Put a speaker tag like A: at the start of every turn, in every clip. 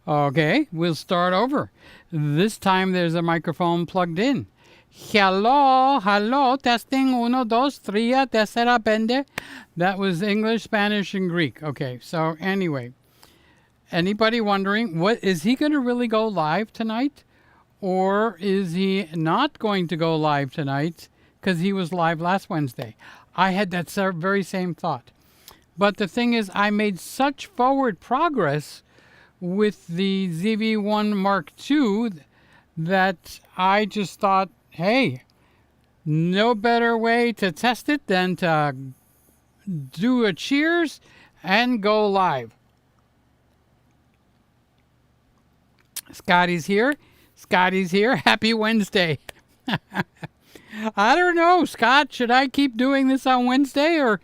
A: Okay, we'll start over. This time there's a microphone plugged in. Hello, hello, testing, uno, dos, tria, tercera, bende. That was English, Spanish, and Greek. Okay, so anyway, anybody wondering, what is he going to really go live tonight? Or is he not going to go live tonight because he was live last Wednesday? I had that very same thought. But the thing is, I made such forward progress with the ZV1 Mark II that I just thought, hey, no better way to test it than to do a cheers and go live. Scotty's here. Scotty's here. Happy Wednesday. I don't know, Scott, should I keep doing this on Wednesday, or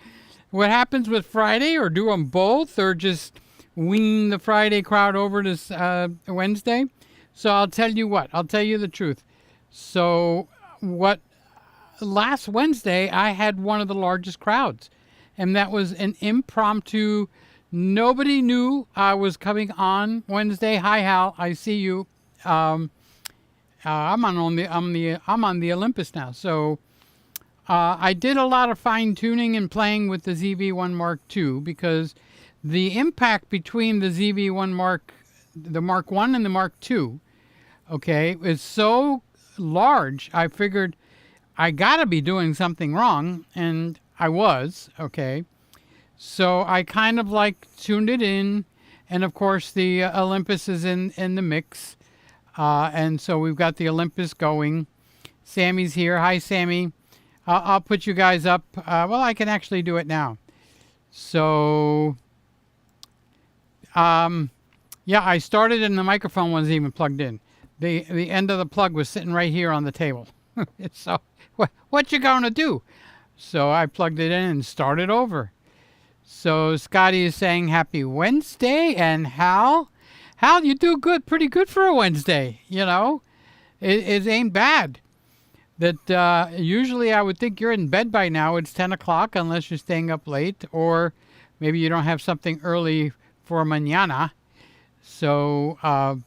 A: what happens with Friday, or do them both, or just wean the Friday crowd over to Wednesday? So I'll tell you what, I'll tell you the truth. So last Wednesday, I had one of the largest crowds, and that was an impromptu. Nobody knew I was coming on Wednesday. Hi, Hal, I see you. I'm on the Olympus now, so I did a lot of fine tuning and playing with the ZV1 Mark II because the impact between the the Mark I and the Mark II, okay, is so large. I figured I gotta be doing something wrong, and I was, okay. So I kind of like tuned it in, and of course the Olympus is in the mix. And so we've got the Olympus going. Sammy's here. Hi, Sammy. I'll put you guys up. Well, I can actually do it now. So, yeah, I started and the microphone wasn't even plugged in. The end of the plug was sitting right here on the table. So, what you gonna do? So I plugged it in and started over. So Scotty is saying happy Wednesday, and Hal, you do good, pretty good for a Wednesday, you know. It ain't bad. That usually I would think you're in bed by now. It's 10 o'clock unless you're staying up late, or maybe you don't have something early for mañana. So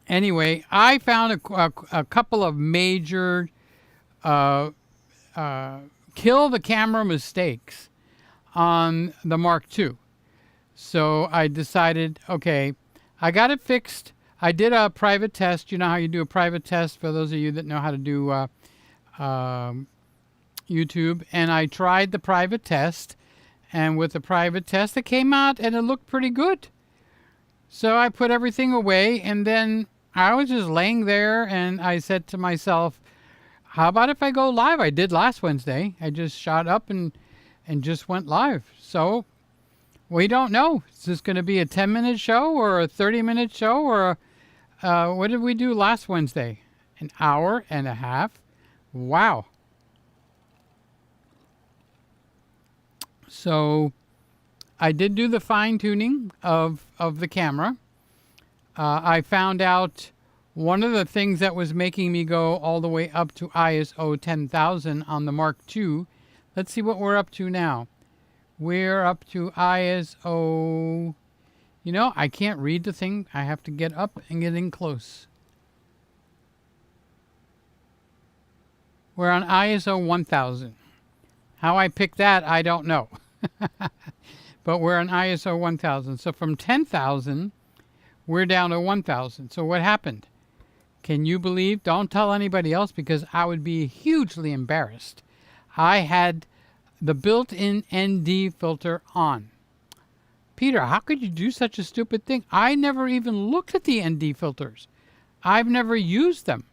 A: anyway, I found a couple of major kill the camera mistakes on the Mark II. So I decided, okay, I got it fixed. I did a private test. You know how you do a private test, for those of you that know how to do YouTube. And I tried the private test. And with the private test, it came out and it looked pretty good. So I put everything away. And then I was just laying there and I said to myself, how about if I go live? I did last Wednesday. I just shot up and just went live. So we don't know. Is this going to be a 10-minute show or a 30-minute show, or what did we do last Wednesday? An hour and a half? Wow. So I did do the fine-tuning of the camera. I found out one of the things that was making me go all the way up to ISO 10,000 on the Mark II. Let's see what we're up to now. We're up to ISO, you know, I can't read the thing. I have to get up and get in close. We're on ISO 1000. How I picked that, I don't know. But we're on ISO 1000. So from 10,000, we're down to 1,000. So what happened? Can you believe? Don't tell anybody else because I would be hugely embarrassed. I had the built-in ND filter on. Peter, how could you do such a stupid thing? I never even looked at the ND filters. I've never used them.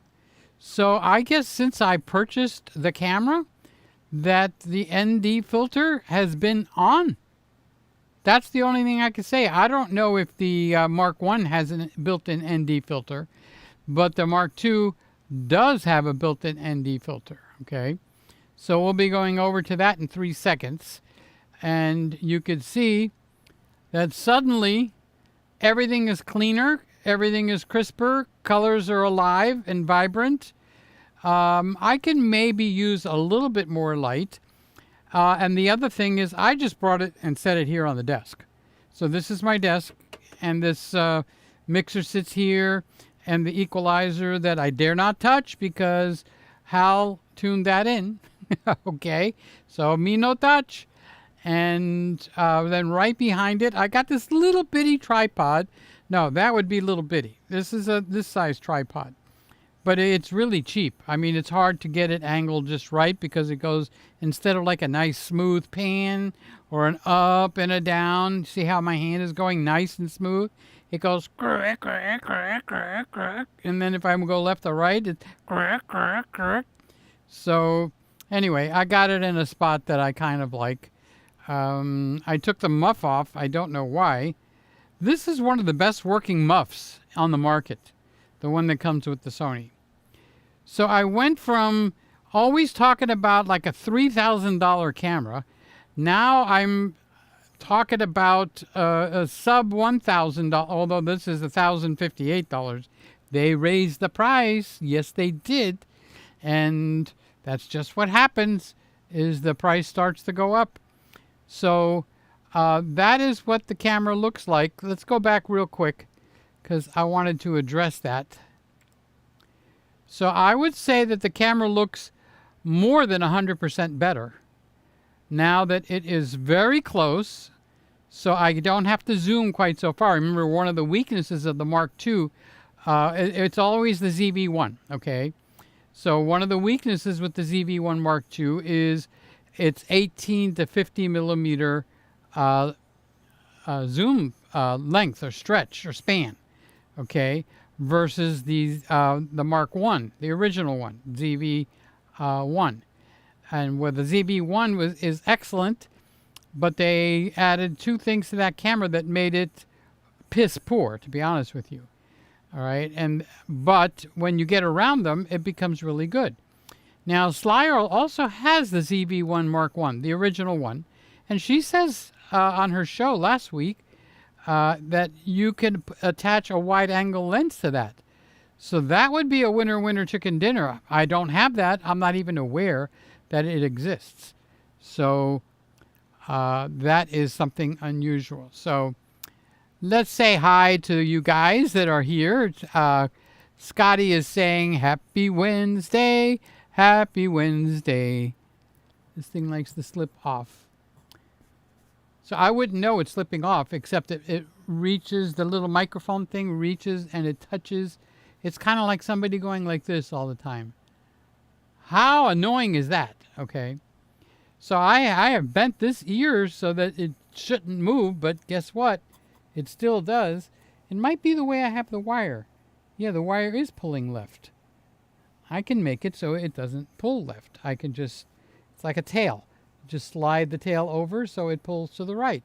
A: So I guess since I purchased the camera, that the ND filter has been on. That's the only thing I can say. I don't know if the Mark I has a built-in ND filter, but the Mark II does have a built-in ND filter, okay? So we'll be going over to that in 3 seconds. And you could see that suddenly everything is cleaner, everything is crisper, colors are alive and vibrant. I can maybe use a little bit more light. And the other thing is I just brought it and set it here on the desk. So this is my desk. and this mixer sits here, and the equalizer that I dare not touch because Howl tuned that in. Okay, so me no touch. And then right behind it, I got this little bitty tripod. No, that would be little bitty. This is this size tripod. But it's really cheap. I mean, it's hard to get it angled just right because it goes, instead of like a nice smooth pan or an up and a down, see how my hand is going nice and smooth? It goes, and then if I go left or right, it's, so anyway, I got it in a spot that I kind of like. I took the muff off. I don't know why. This is one of the best working muffs on the market, the one that comes with the Sony. So I went from always talking about like a $3,000 camera. Now I'm talking about a sub $1,000, although this is $1,058. They raised the price. Yes, they did. And that's just what happens, is the price starts to go up. So that is what the camera looks like. Let's go back real quick because I wanted to address that. So I would say that the camera looks more than 100% better now that it is very close, so I don't have to zoom quite so far. Remember, one of the weaknesses of the Mark II, it's always the ZV1, okay? So one of the weaknesses with the ZV1 Mark II is its 18 to 50 millimeter zoom length or stretch or span, okay, versus the Mark I, the original one, ZV1. And where the ZV1 is excellent, but they added two things to that camera that made it piss poor, to be honest with you. All right, but when you get around them, it becomes really good. Now, Slyer also has the ZV1 Mark I, the original one, and she says on her show last week that you can attach a wide-angle lens to that. So that would be a winner chicken dinner. I don't have that. I'm not even aware that it exists. So that is something unusual. So let's say hi to you guys that are here. Scotty is saying, Happy Wednesday. Happy Wednesday. This thing likes to slip off. So I wouldn't know it's slipping off, except it reaches, the little microphone thing reaches and it touches. It's kind of like somebody going like this all the time. How annoying is that? Okay. So I have bent this ear so that it shouldn't move, but guess what? It still does. It might be the way I have the wire. Yeah, the wire is pulling left. I can make it so it doesn't pull left. I can just, it's like a tail. Just slide the tail over so it pulls to the right.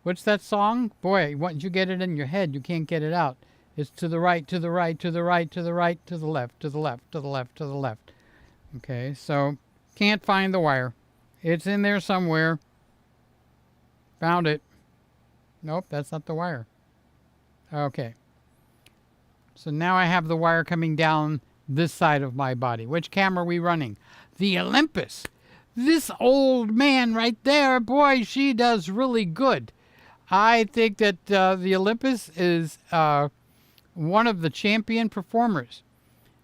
A: What's that song? Boy, once you get it in your head, you can't get it out. It's to the right, to the right, to the right, to the right, to the left, to the left, to the left, to the left. Okay, so can't find the wire. It's in there somewhere. Found it. Nope, that's not the wire. Okay. So now I have the wire coming down this side of my body. Which camera are we running? The Olympus. This old man right there, boy, she does really good. I think that the Olympus is one of the champion performers.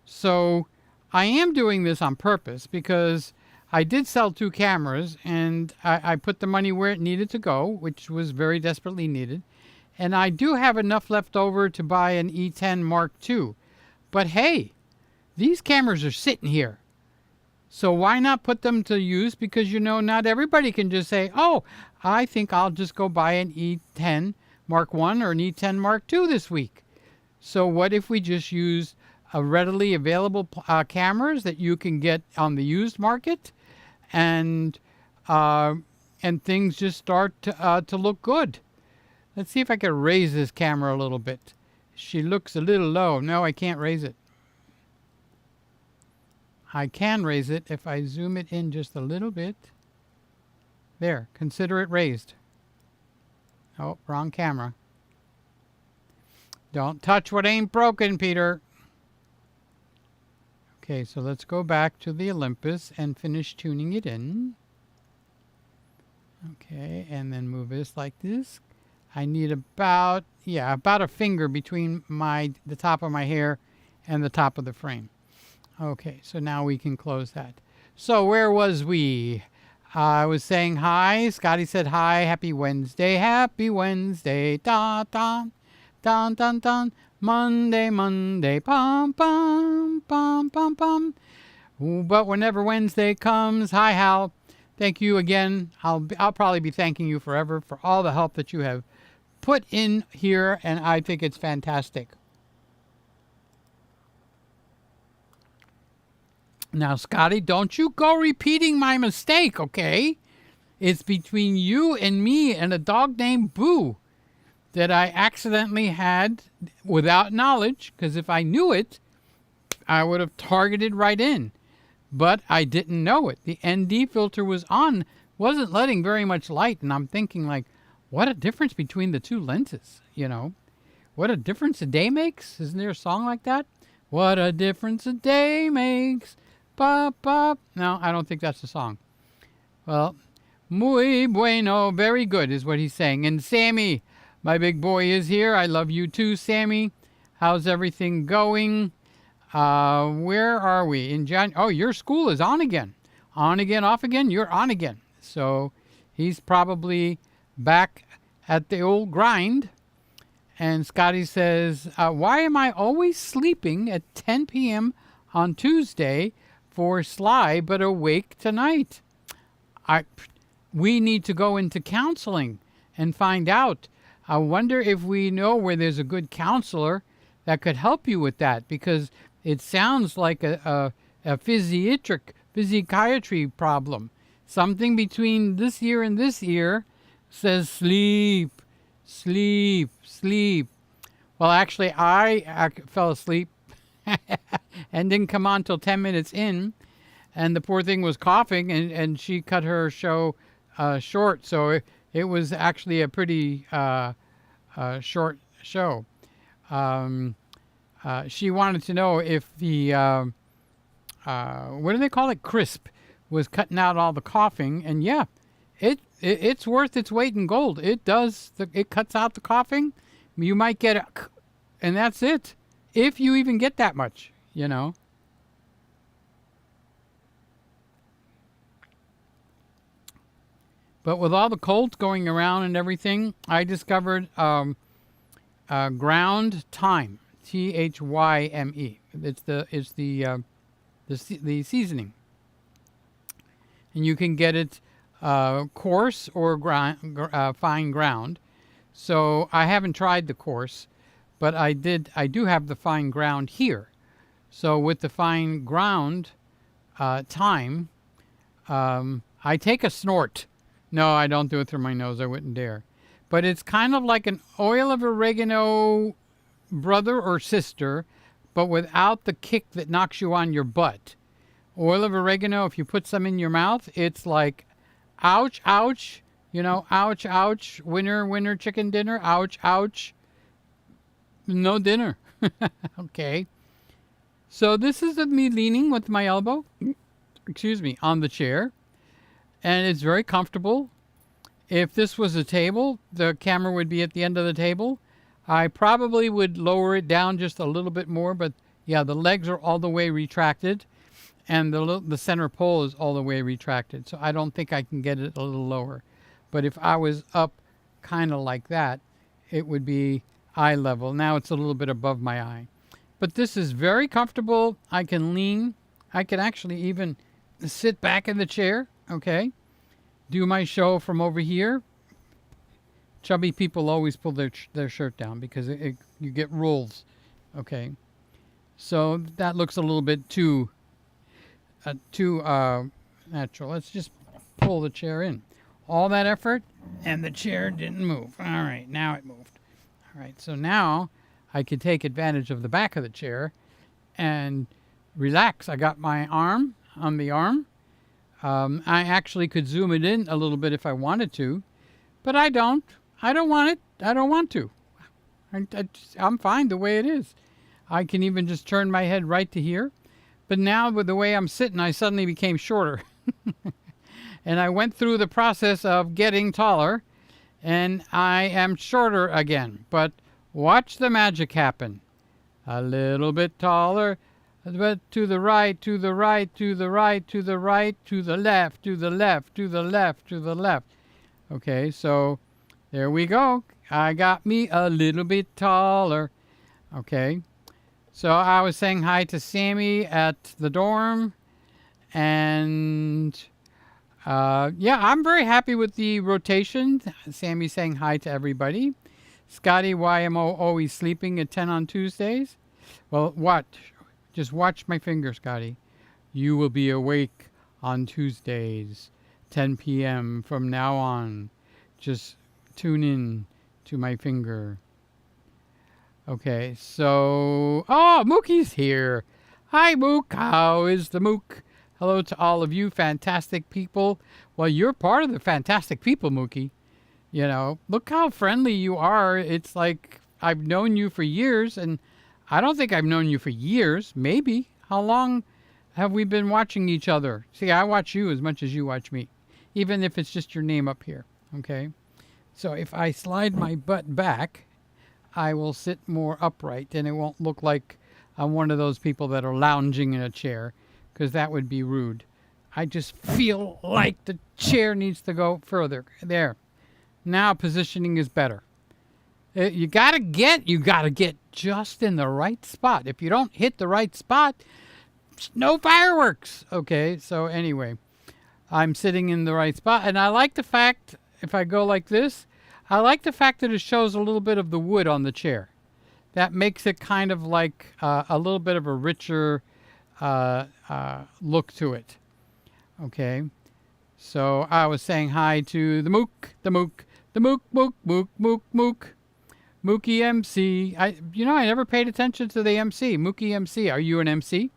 A: So I am doing this on purpose because I did sell 2 cameras and I put the money where it needed to go, which was very desperately needed. And I do have enough left over to buy an E10 Mark II. But hey, these cameras are sitting here. So why not put them to use? Because, you know, not everybody can just say, oh, I think I'll just go buy an E10 Mark I or an E10 Mark II this week. So what if we just use readily available cameras that you can get on the used market, and things just start to look good? Let's see if I can raise this camera a little bit. She looks a little low. No, I can't raise it. I can raise it if I zoom it in just a little bit. There, consider it raised. Oh, wrong camera. Don't touch what ain't broken, Peter. Okay, so let's go back to the Olympus and finish tuning it in. Okay, and then move this like this. I need about a finger between the top of my hair and the top of the frame. Okay, so now we can close that. So where was we? I was saying hi. Scotty said hi. Happy Wednesday. Happy Wednesday. Da da. Dun dun dun. Monday, Monday. Pum pum pum pum pum. But whenever Wednesday comes, hi Hal. Thank you again. I'll probably be thanking you forever for all the help that you have put in here, and I think it's fantastic. Now, Scotty, don't you go repeating my mistake, okay? It's between you and me and a dog named Boo that I accidentally had without knowledge, because if I knew it, I would have targeted right in. But I didn't know it. The ND filter was on, wasn't letting very much light, and I'm thinking, like, what a difference between the two lenses, you know? What a difference a day makes? Isn't there a song like that? What a difference a day makes. Bop, bop. No, I don't think that's the song. Well, muy bueno, very good is what he's saying. And Sammy, my big boy, is here. I love you too, Sammy. How's everything going? Where are we? In Oh, your school is on again. On again, off again? You're on again. So he's probably back at the old grind. And Scotty says, why am I always sleeping at 10 p.m. on Tuesday for Sly, but awake tonight? We need to go into counseling and find out. I wonder if we know where there's a good counselor that could help you with that, because it sounds like a physiatry problem. Something between this ear and this ear says sleep, sleep, sleep. Well, actually, I fell asleep and didn't come on till 10 minutes in, and the poor thing was coughing, and she cut her show short, so it was actually a pretty short show. She wanted to know if the what do they call it, crisp, was cutting out all the coughing, and yeah, it's worth its weight in gold. It does. It cuts out the coughing. You might get a, and that's it, if you even get that much, you know. But with all the colds going around and everything, I discovered ground thyme, THYME. It's the seasoning, and you can get it coarse or fine ground. So I haven't tried the coarse, but I do have the fine ground here. So with the fine ground thyme, I take a snort. No, I don't do it through my nose. I wouldn't dare. But it's kind of like an oil of oregano brother or sister, but without the kick that knocks you on your butt. Oil of oregano, if you put some in your mouth, it's like, ouch, ouch, you know, ouch, ouch, winner, winner, chicken dinner, ouch, ouch, no dinner. Okay. So this is me leaning with my elbow, on the chair. And it's very comfortable. If this was a table, the camera would be at the end of the table. I probably would lower it down just a little bit more, but yeah, the legs are all the way retracted, and the center pole is all the way retracted. So I don't think I can get it a little lower. But if I was up kind of like that, it would be eye level. Now it's a little bit above my eye. But this is very comfortable. I can lean. I can actually even sit back in the chair. Okay, do my show from over here. Chubby people always pull their shirt down because you get rolls. Okay, so that looks a little bit too natural. Let's just pull the chair in. All that effort, and the chair didn't move. All right, now it moved. All right, so now I can take advantage of the back of the chair and relax. I got my arm on the arm. I actually could zoom it in a little bit if I wanted to, but I don't. I don't want it. I don't want to. I'm fine the way it is. I can even just turn my head right to here. But now with the way I'm sitting, I suddenly became shorter. And I went through the process of getting taller, and I am shorter again. But watch the magic happen. A little bit taller, but to the right, to the right, to the right, to the right, to the left, to the left, to the left, to the left. Okay, so there we go. I got me a little bit taller. Okay, so I was saying hi to Sammy at the dorm, and yeah, I'm very happy with the rotation. Sammy saying hi to everybody. Scotty YMO always sleeping at 10 on Tuesdays. Well, just watch my finger, Scotty. You will be awake on Tuesdays, 10 p.m. from now on. Just tune in to my finger. Okay, so... Oh, Mookie's here. Hi, Mook. How is the Mook? Hello to all of you fantastic people. Well, you're part of the fantastic people, Mookie. You know, look how friendly you are. It's like I've known you for years, and I don't think I've known you for years. Maybe. How long have we been watching each other? See, I watch you as much as you watch me, even if it's just your name up here. Okay? So if I slide my butt back, I will sit more upright, and it won't look like I'm one of those people that are lounging in a chair, because that would be rude. I just feel like the chair needs to go further. There. Now positioning is better. You gotta get just in the right spot. If you don't hit the right spot, no fireworks. Okay, so anyway, I'm sitting in the right spot, and I like the fact, if I go like this, I like the fact that it shows a little bit of the wood on the chair. That makes it kind of like a little bit of a richer look to it. Okay, so I was saying hi to the Mook, Mook, Mookie MC. I never paid attention to the MC. Mookie MC. Are you an MC?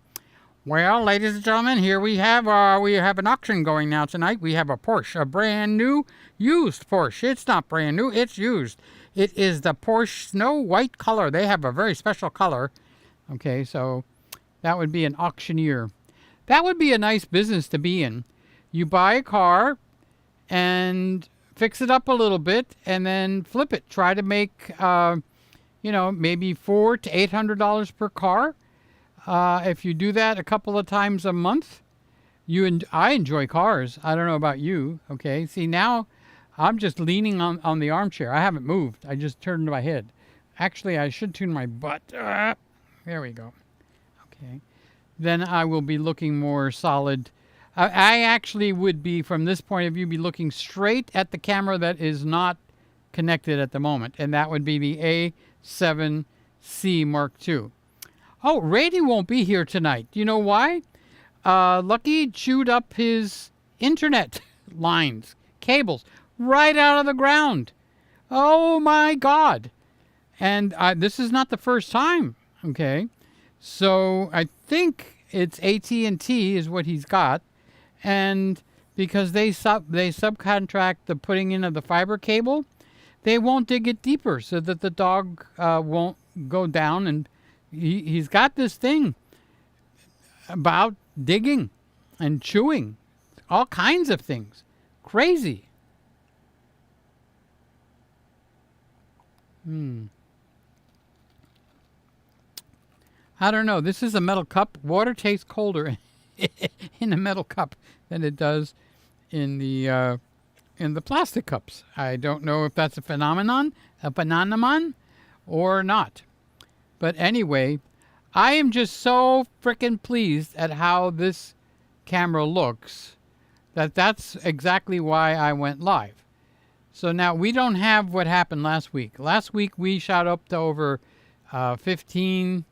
A: Well, ladies and gentlemen, here we have an auction going now tonight. We have a Porsche, a brand new used Porsche. It's not brand new, it's used. It is the Porsche Snow White color. They have a very special color. Okay, so that would be an auctioneer. That would be a nice business to be in. You buy a car and fix it up a little bit and then flip it. Try to make, maybe $400 to $800 per car. If you do that a couple of times a month, I enjoy cars. I don't know about you. Okay. See, now I'm just leaning on the armchair. I haven't moved. I just turned my head. Actually, I should tune my butt. There we go. Okay. Then I will be looking more solid. I actually would be, from this point of view, be looking straight at the camera that is not connected at the moment. And that would be the A7C Mark II. Oh, Rady won't be here tonight. Do you know why? Lucky chewed up his internet lines, cables, right out of the ground. Oh, my God. And this is not the first time, okay? So I think it's AT&T is what he's got. And because they subcontract the putting in of the fiber cable, they won't dig it deeper so that the dog won't go down. And he's got this thing about digging and chewing, all kinds of things. Crazy. I don't know. This is a metal cup. Water tastes colder in a metal cup than it does in the plastic cups. I don't know if that's a phenomenon or not. But anyway, I am just so frickin' pleased at how this camera looks that's exactly why I went live. So now we don't have what happened last week. Last week we shot up to over 15,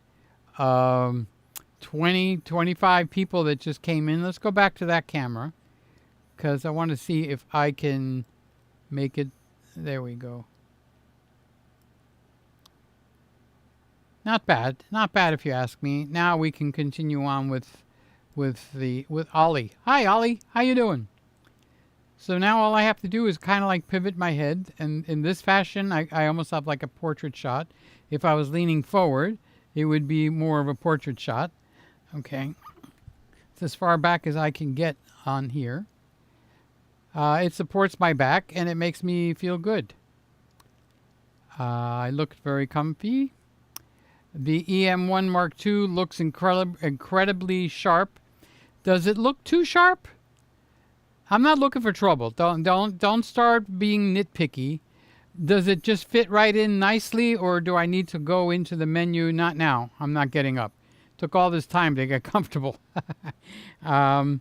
A: 20, 25 people that just came in. Let's go back to that camera because I want to see if I can make it. There we go. Not bad. Not bad if you ask me. Now we can continue on with Ollie. Hi, Ollie. How you doing? So now all I have to do is kind of like pivot my head. And in this fashion, I almost have like a portrait shot. If I was leaning forward, it would be more of a portrait shot. Okay. It's as far back as I can get on here. It supports my back and it makes me feel good. I looked very comfy. The EM1 Mark II looks incredibly sharp. Does it look too sharp? I'm not looking for trouble. Don't start being nitpicky. Does it just fit right in nicely, or do I need to go into the menu? Not now. I'm not getting up. Took all this time to get comfortable. And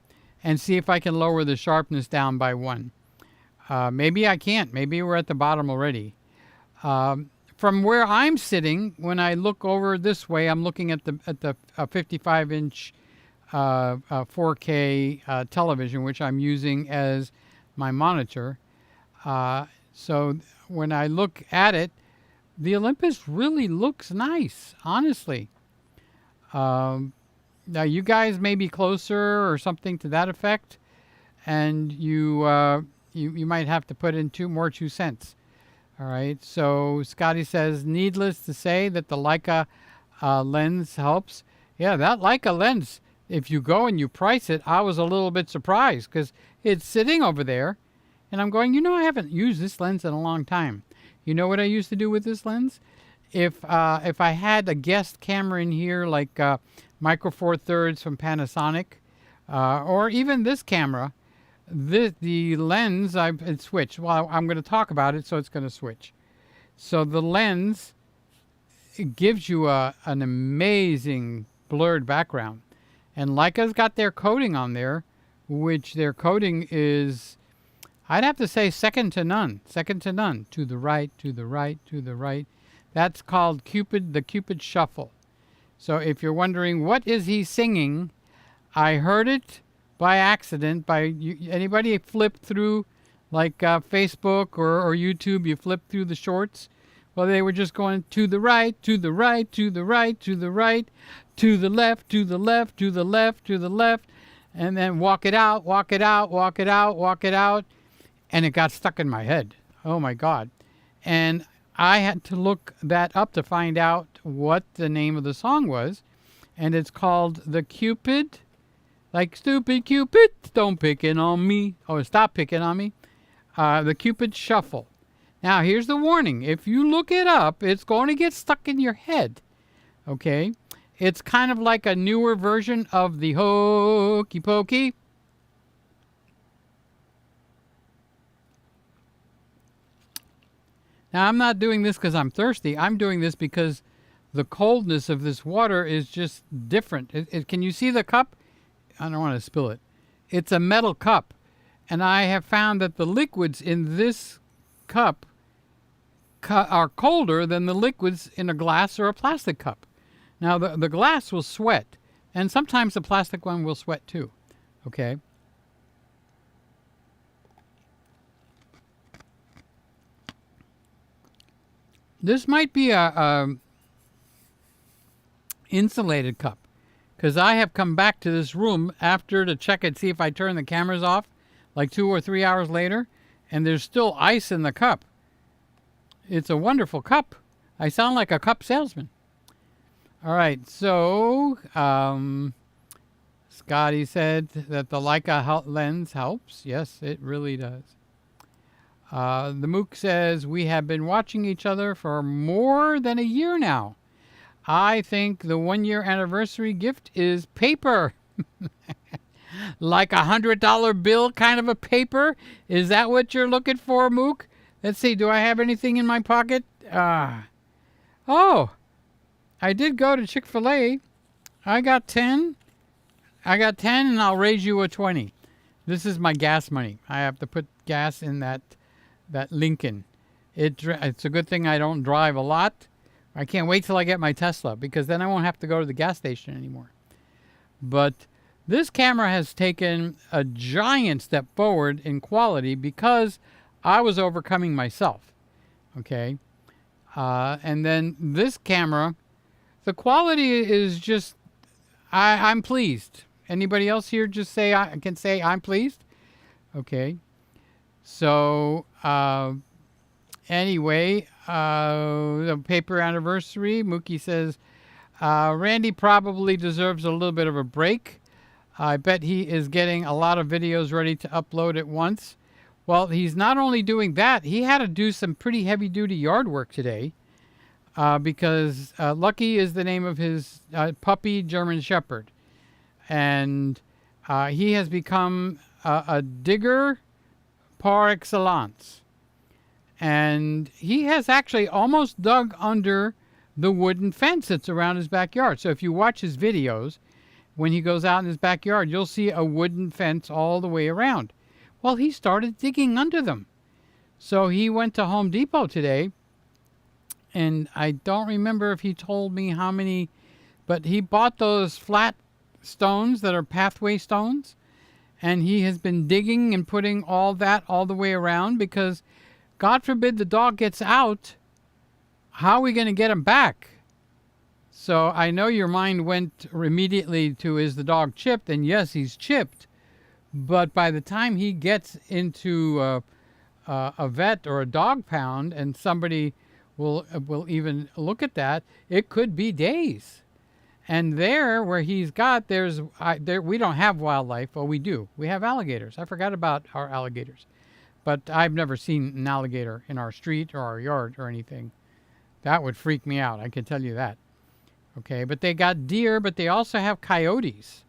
A: see if I can lower the sharpness down by 1. Maybe I can't. Maybe we're at the bottom already. From where I'm sitting, when I look over this way, I'm looking at the 55-inch 4K television, which I'm using as my monitor. So when I look at it, the Olympus really looks nice, honestly. Now you guys may be closer or something to that effect, and you might have to put in 2 cents. All right. So Scotty says, needless to say that the Leica lens helps. Yeah, that Leica lens, if you go and you price it, I was a little bit surprised because it's sitting over there. And I'm going, I haven't used this lens in a long time. You know what I used to do with this lens? If I had a guest camera in here, like Micro Four Thirds from Panasonic, or even this camera, the lens, it switched. Well, I'm going to talk about it, so it's going to switch. So the lens, it gives you an amazing blurred background. And Leica's got their coating on there, which their coating is, I'd have to say, second to none. Second to none. To the right, to the right, to the right. That's called the Cupid Shuffle. So if you're wondering, what is he singing? I heard it by accident. Anybody flip through, like Facebook or YouTube, you flip through the shorts? Well, they were just going to the right, to the right, to the right, to the right, to the left, to the left, to the left, to the left, and then walk it out, walk it out, walk it out, walk it out. And it got stuck in my head. Oh, my God. And I had to look that up to find out what the name of the song was. And it's called The Cupid. Like, stupid Cupid, don't picking on me. Oh, stop picking on me. The Cupid Shuffle. Now, here's the warning. If you look it up, it's going to get stuck in your head. Okay? It's kind of like a newer version of the Hokey Pokey. Now, I'm not doing this because I'm thirsty. I'm doing this because the coldness of this water is just different. Can you see the cup? I don't want to spill it. It's a metal cup. And I have found that the liquids in this cup are colder than the liquids in a glass or a plastic cup. Now, the glass will sweat. And sometimes the plastic one will sweat too. Okay? This might be a insulated cup, because I have come back to this room after to check it, see if I turn the cameras off, like 2 or 3 hours later, and there's still ice in the cup. It's a wonderful cup. I sound like a cup salesman. All right, so Scotty said that the Leica lens helps. Yes, it really does. The Mook says, we have been watching each other for more than a year now. I think the 1-year anniversary gift is paper. Like $100 bill kind of a paper? Is that what you're looking for, Mook? Let's see, do I have anything in my pocket? Oh, I did go to Chick-fil-A. I got 10. And I'll raise you a 20. This is my gas money. I have to put gas in that Lincoln. It's a good thing I don't drive a lot. I can't wait till I get my Tesla, because then I won't have to go to the gas station anymore. But this camera has taken a giant step forward in quality because I was overcoming myself. Okay? And then this camera, the quality is just, I'm pleased. Anybody else here just can say I'm pleased? Okay. So, anyway, the paper anniversary, Mookie says, Randy probably deserves a little bit of a break. I bet he is getting a lot of videos ready to upload at once. Well, he's not only doing that, he had to do some pretty heavy duty yard work today because Lucky is the name of his puppy German Shepherd. And he has become a digger par excellence. And he has actually almost dug under the wooden fence that's around his backyard. So if you watch his videos, when he goes out in his backyard, you'll see a wooden fence all the way around. Well, he started digging under them. So he went to Home Depot today, and I don't remember if he told me how many, but he bought those flat stones that are pathway stones, and he has been digging and putting all that all the way around because God forbid the dog gets out, how are we going to get him back? So I know your mind went immediately to, is the dog chipped? And yes, he's chipped. But by the time he gets into a vet or a dog pound and somebody will even look at that, it could be days. And there where he's got, we don't have wildlife. Well, we do. We have alligators. I forgot about our alligators. But I've never seen an alligator in our street or our yard or anything. That would freak me out, I can tell you that. Okay, but they got deer, but they also have coyotes.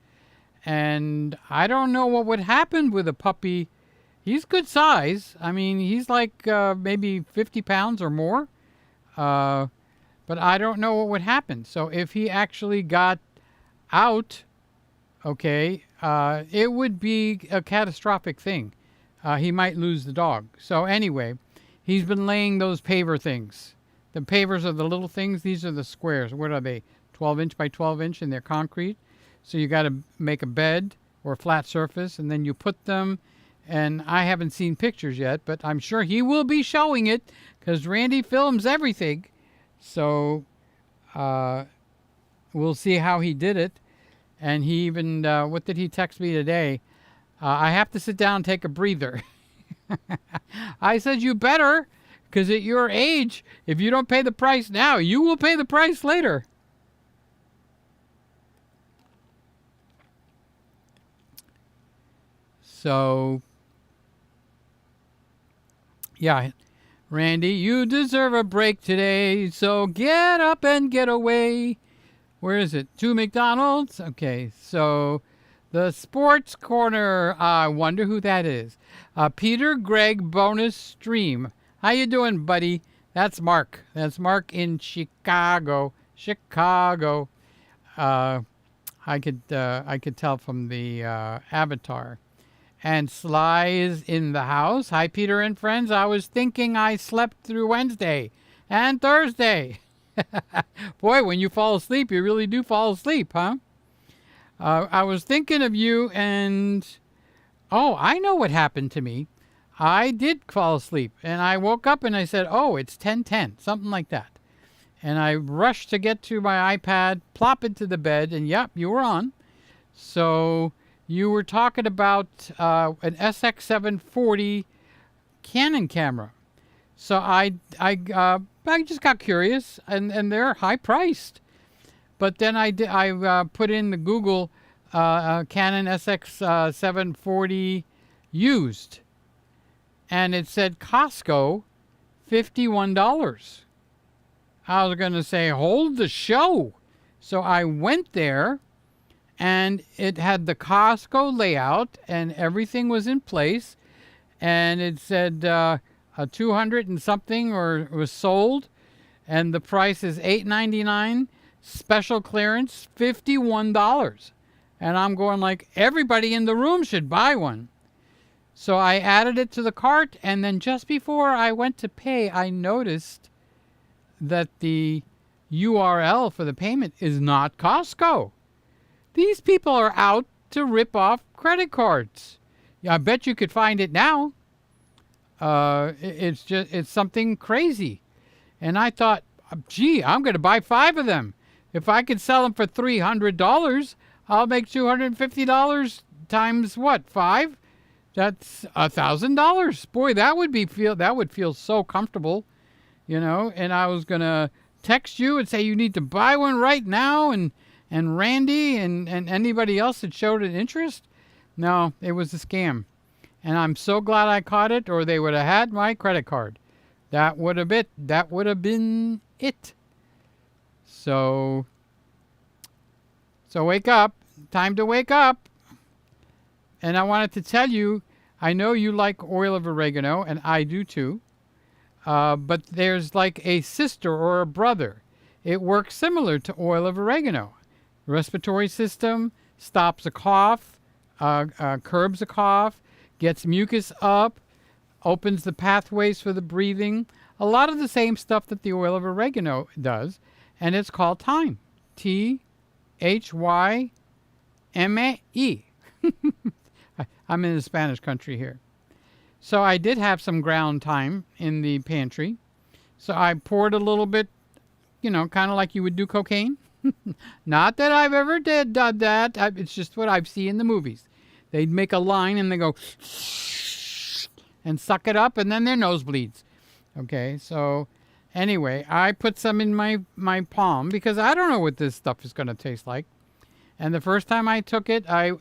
A: And I don't know what would happen with a puppy. He's good size. I mean, he's like maybe 50 pounds or more. But I don't know what would happen. So if he actually got out, okay, it would be a catastrophic thing. He might lose the dog. So anyway, he's been laying those paver things. The pavers are the little things. These are the squares. What are they? 12 inch by 12 inch, and they're concrete. So you got to make a bed or a flat surface, and then you put them. And I haven't seen pictures yet, but I'm sure he will be showing it because Randy films everything. So we'll see how he did it. And he even, what did he text me today? I have to sit down and take a breather. I said, you better, because at your age, if you don't pay the price now, you will pay the price later. So, yeah, Randy, you deserve a break today, so get up and get away. Where is it? To McDonald's? Okay, so the Sports Corner. I wonder who that is. Peter Gregg bonus stream. How you doing, buddy? That's Mark. That's Mark in Chicago. Chicago. I could tell from the avatar. And Sly is in the house. Hi, Peter and friends. I was thinking I slept through Wednesday and Thursday. Boy, when you fall asleep, you really do fall asleep, huh? I was thinking of you and, oh, I know what happened to me. I did fall asleep, and I woke up and I said, oh, it's 10:10, something like that. And I rushed to get to my iPad, plop into the bed, and yep, you were on. So you were talking about an SX740 Canon camera. So I just got curious, and they're high priced. But then I put in the Google Canon SX740 used, and it said Costco $51. I was going to say, hold the show. So I went there, and it had the Costco layout, and everything was in place, and it said 200 and something, or it was sold, and the price is $8.99. Special clearance, $51. And I'm going like, everybody in the room should buy one. So I added it to the cart, and then just before I went to pay, I noticed that the URL for the payment is not Costco. These people are out to rip off credit cards. I bet you could find it now. It's something crazy. And I thought, gee, I'm going to buy 5 of them. If I could sell them for $300, I'll make $250 times what? 5? That's $1,000. Boy, that would feel so comfortable, you know. And I was gonna text you and say you need to buy one right now, and Randy and anybody else that showed an interest. No, it was a scam. And I'm so glad I caught it, or they would have had my credit card. That would have been it. So wake up. Time to wake up. And I wanted to tell you, I know you like oil of oregano, and I do too. But there's like a sister or a brother. It works similar to oil of oregano. Respiratory system, stops a cough, curbs a cough, gets mucus up, opens the pathways for the breathing. A lot of the same stuff that the oil of oregano does, and it's called thyme. T-H-Y-M-E. I'm in a Spanish country here. So I did have some ground thyme in the pantry. So I poured a little bit, kind of like you would do cocaine. Not that I've ever done that. It's just what I've seen in the movies. They'd make a line and they go and suck it up, and then their nose bleeds. Okay, so anyway, I put some in my palm because I don't know what this stuff is going to taste like. And the first time I took it, I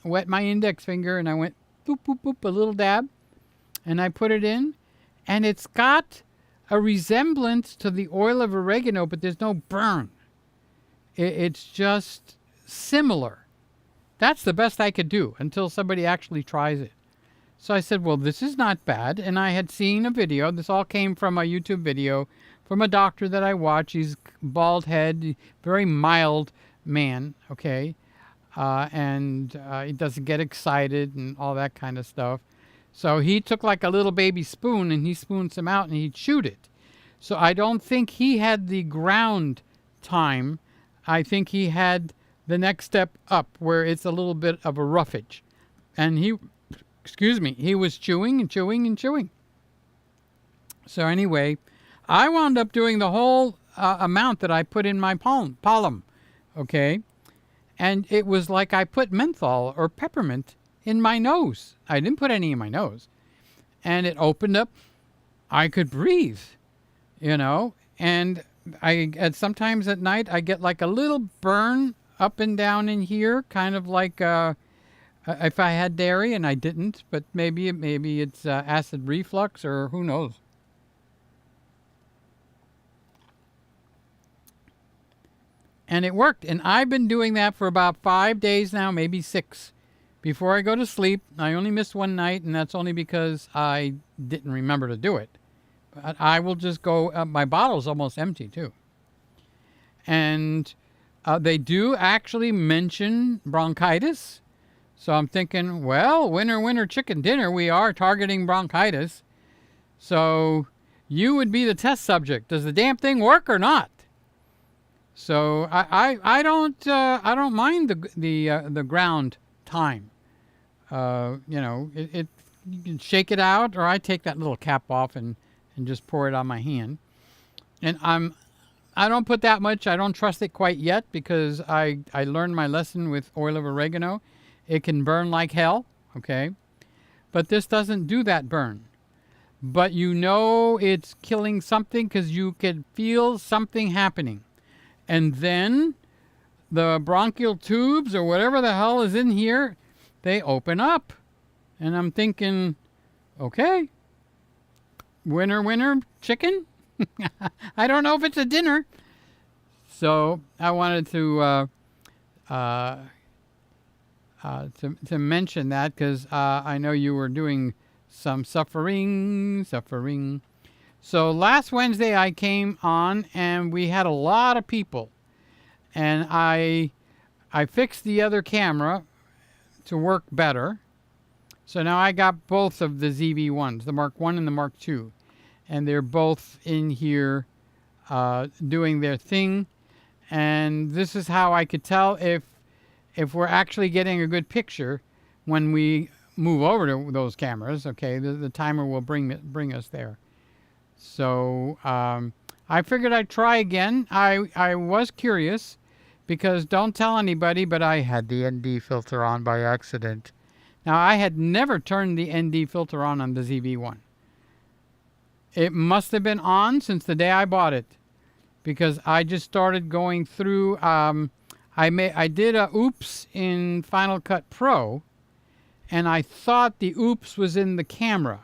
A: wet my index finger and I went boop, boop, boop, a little dab. And I put it in, and it's got a resemblance to the oil of oregano, but there's no burn. It's just similar. That's the best I could do until somebody actually tries it. So I said, well, this is not bad. And I had seen a video. This all came from a YouTube video from a doctor that I watch. He's bald head, very mild man, okay? And he doesn't get excited and all that kind of stuff. So he took like a little baby spoon and he spooned some out and he chewed it. So I don't think he had the ground thyme. I think he had the next step up where it's a little bit of a roughage. And he was chewing and chewing and chewing. So anyway, I wound up doing the whole amount that I put in my palm, okay? And it was like I put menthol or peppermint in my nose. I didn't put any in my nose. And it opened up. I could breathe, and sometimes at night I get like a little burn up and down in here, kind of like if I had dairy, and I didn't, but maybe it's acid reflux, or who knows. And it worked. And I've been doing that for about 5 days now, maybe 6. Before I go to sleep. I only missed one night, and that's only because I didn't remember to do it. But I will just go, my bottle's almost empty too. And they do actually mention bronchitis. So I'm thinking, well, winner, winner, chicken dinner, we are targeting bronchitis. So you would be the test subject. Does the damn thing work or not? So I don't mind the ground thyme. You can shake it out, or I take that little cap off and just pour it on my hand. And I don't put that much. I don't trust it quite yet because I learned my lesson with oil of oregano. It can burn like hell, okay? But this doesn't do that burn. But it's killing something because you can feel something happening. And then the bronchial tubes or whatever the hell is in here, they open up. And I'm thinking, okay, winner, winner, chicken? I don't know if it's a dinner. So I wanted to mention that because I know you were doing some suffering. So last Wednesday I came on and we had a lot of people. And I fixed the other camera to work better. So now I got both of the ZV1s, the Mark I and the Mark II. And they're both in here doing their thing. And this is how I could tell if we're actually getting a good picture when we move over to those cameras. Okay, the timer will bring us there. So I figured I'd try again. I was curious because don't tell anybody, but I had the ND filter on by accident. Now, I had never turned the ND filter on the ZV1. It must have been on since the day I bought it because I just started going through. I did a oops in Final Cut Pro, and I thought the oops was in the camera,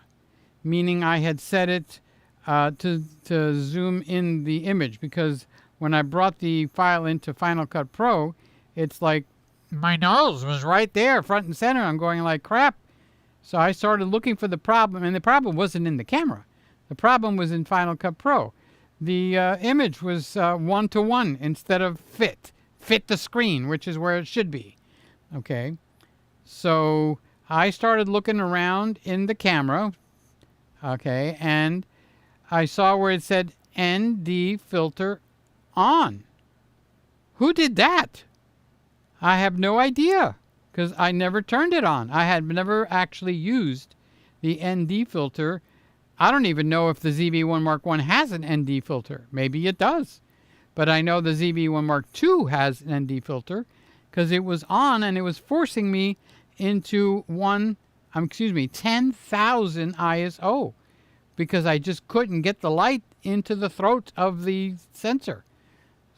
A: meaning I had set it to zoom in the image, because when I brought the file into Final Cut Pro, it's like my nose was right there, front and center. I'm going like crap. So I started looking for the problem, and the problem wasn't in the camera. The problem was in Final Cut Pro. The image was 1-to-1 instead of fit the screen, which is where it should be. Okay, so I started looking around in the camera, okay, and I saw where it said ND filter on. Who did that? I have no idea, because I never turned it on. I had never actually used the ND filter. I don't even know if the ZV1 Mark I has an ND filter. Maybe it does. But I know the ZV1 Mark II has an ND filter, because it was on and it was forcing me into 10,000 ISO, because I just couldn't get the light into the throat of the sensor.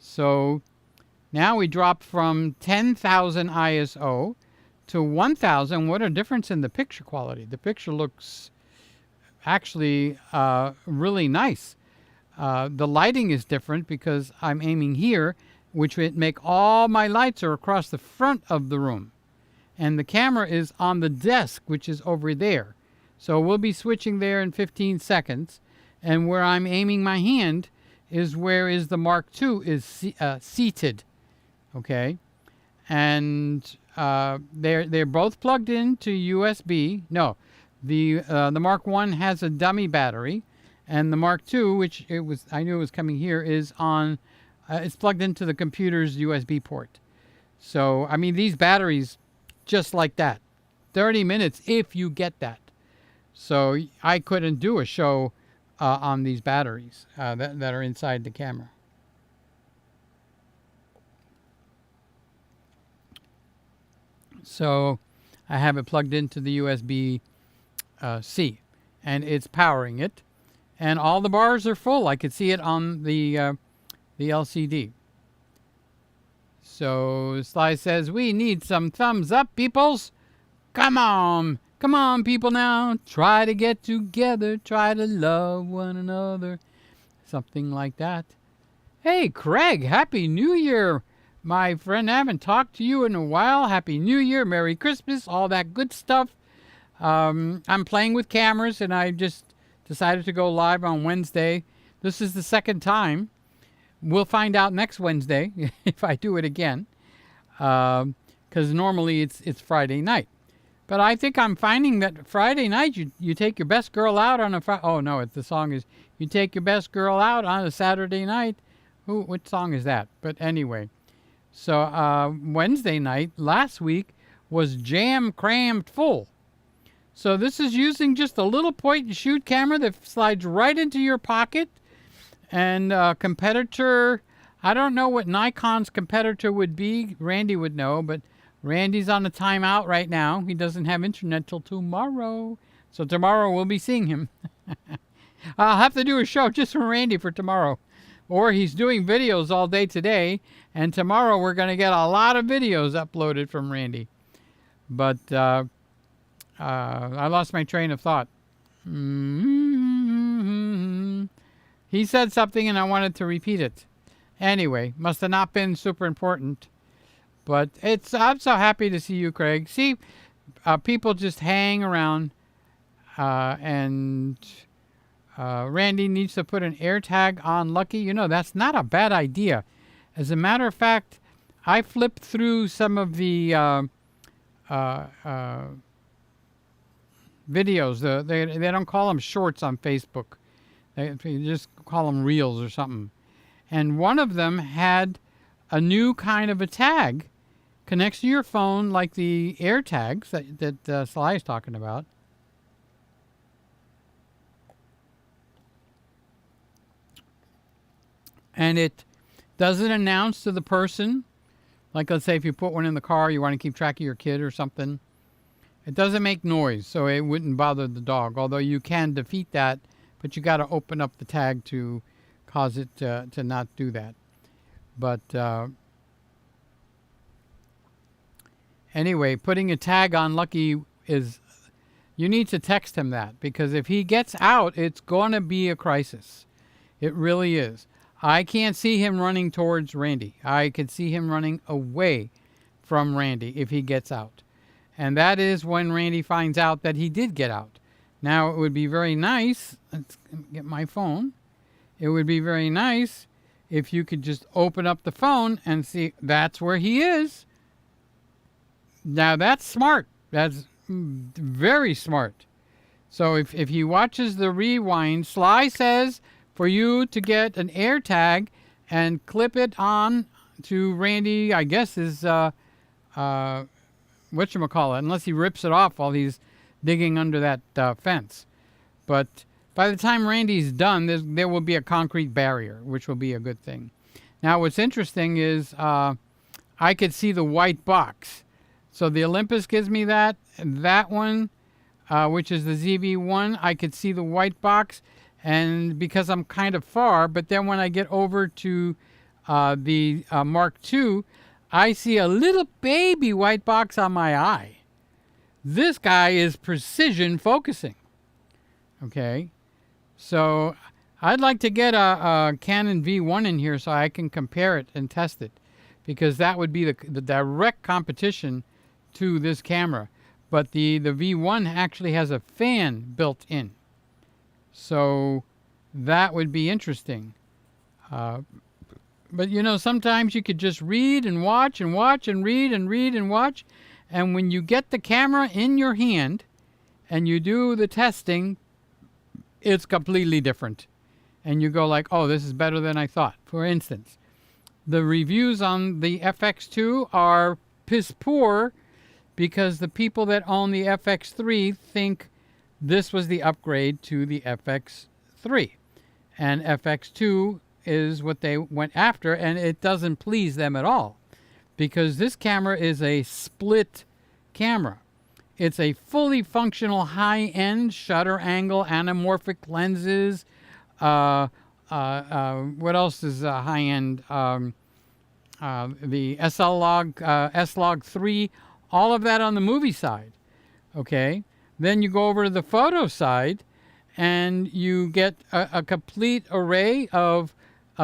A: So now we dropped from 10,000 ISO to 1,000. What a difference in the picture quality. The picture looks actually really nice. The lighting is different because I'm aiming here, which would make all my lights are across the front of the room. And the camera is on the desk, which is over there. So we'll be switching there in 15 seconds. And where I'm aiming my hand is where is the Mark II is seated. Okay. And they're both plugged into USB. No, the Mark I has a dummy battery. And the Mark II, which I knew it was coming here, is on, it's plugged into the computer's USB port. So, I mean, these batteries, just like that, 30 minutes if you get that. So I couldn't do a show on these batteries that are inside the camera. So I have it plugged into the USB-C, and it's powering it. And all the bars are full. I could see it on the LCD. So Sly says, we need some thumbs up, peoples. Come on, people now. Try to get together. Try to love one another. Something like that. Hey, Craig, Happy New Year. My friend, I haven't talked to you in a while. Happy New Year, Merry Christmas, all that good stuff. I'm playing with cameras, and I just decided to go live on Wednesday. This is the second time. We'll find out next Wednesday if I do it again, because normally it's Friday night. But I think I'm finding that Friday night you take your best girl out on a oh no, the song is you take your best girl out on a Saturday night. What song is that? But anyway, so Wednesday night last week was jam crammed full. So this is using just a little point and shoot camera that slides right into your pocket. And competitor, I don't know what Nikon's competitor would be. Randy would know, but Randy's on a timeout right now. He doesn't have internet till tomorrow. So tomorrow we'll be seeing him. I'll have to do a show just for Randy for tomorrow. Or he's doing videos all day today. And tomorrow we're going to get a lot of videos uploaded from Randy. But I lost my train of thought. He said something and I wanted to repeat it. Anyway, must have not been super important. But I'm so happy to see you, Craig. See, people just hang around. And Randy needs to put an AirTag on Lucky. You know, that's not a bad idea. As a matter of fact, I flipped through some of the videos. They don't call them shorts on Facebook. They just call them reels or something. And one of them had a new kind of a tag. Connects to your phone like the AirTags that Sly is talking about. And it doesn't announce to the person. Like, let's say if you put one in the car, you want to keep track of your kid or something. It doesn't make noise, so it wouldn't bother the dog. Although you can defeat that, but you got to open up the tag to cause it to not do that. But anyway, putting a tag on Lucky is, you need to text him that, because if he gets out, it's going to be a crisis. It really is. I can't see him running towards Randy. I could see him running away from Randy if he gets out. And that is when Randy finds out that he did get out. Now, it would be very nice, let's get my phone. It would be very nice if you could just open up the phone and see that's where he is. Now, that's smart. That's very smart. So if he watches the rewind, Sly says for you to get an AirTag and clip it on to Randy, I guess is, whatchamacallit, unless he rips it off while he's digging under that fence. But by the time Randy's done, there will be a concrete barrier, which will be a good thing. Now, what's interesting is I could see the white box. So the Olympus gives me that. That one, which is the ZV1, I could see the white box. And because I'm kind of far, but then when I get over to the Mark II, I see a little baby white box on my eye. This guy is precision focusing. Okay. So I'd like to get a Canon V1 in here so I can compare it and test it, because that would be the direct competition to this camera. But the V1 actually has a fan built in. So that would be interesting. But you know, sometimes you could just read and watch and watch and read and read and watch. And when you get the camera in your hand and you do the testing, it's completely different. And you go like, oh, this is better than I thought. For instance, the reviews on the FX2 are piss poor because the people that own the FX3 think this was the upgrade to the FX3. And FX2 is what they went after, and it doesn't please them at all, because this camera is a split camera. It's a fully functional high-end shutter angle, anamorphic lenses. What else is high-end? The S-Log3, all of that on the movie side. Okay. Then you go over to the photo side, and you get a complete array of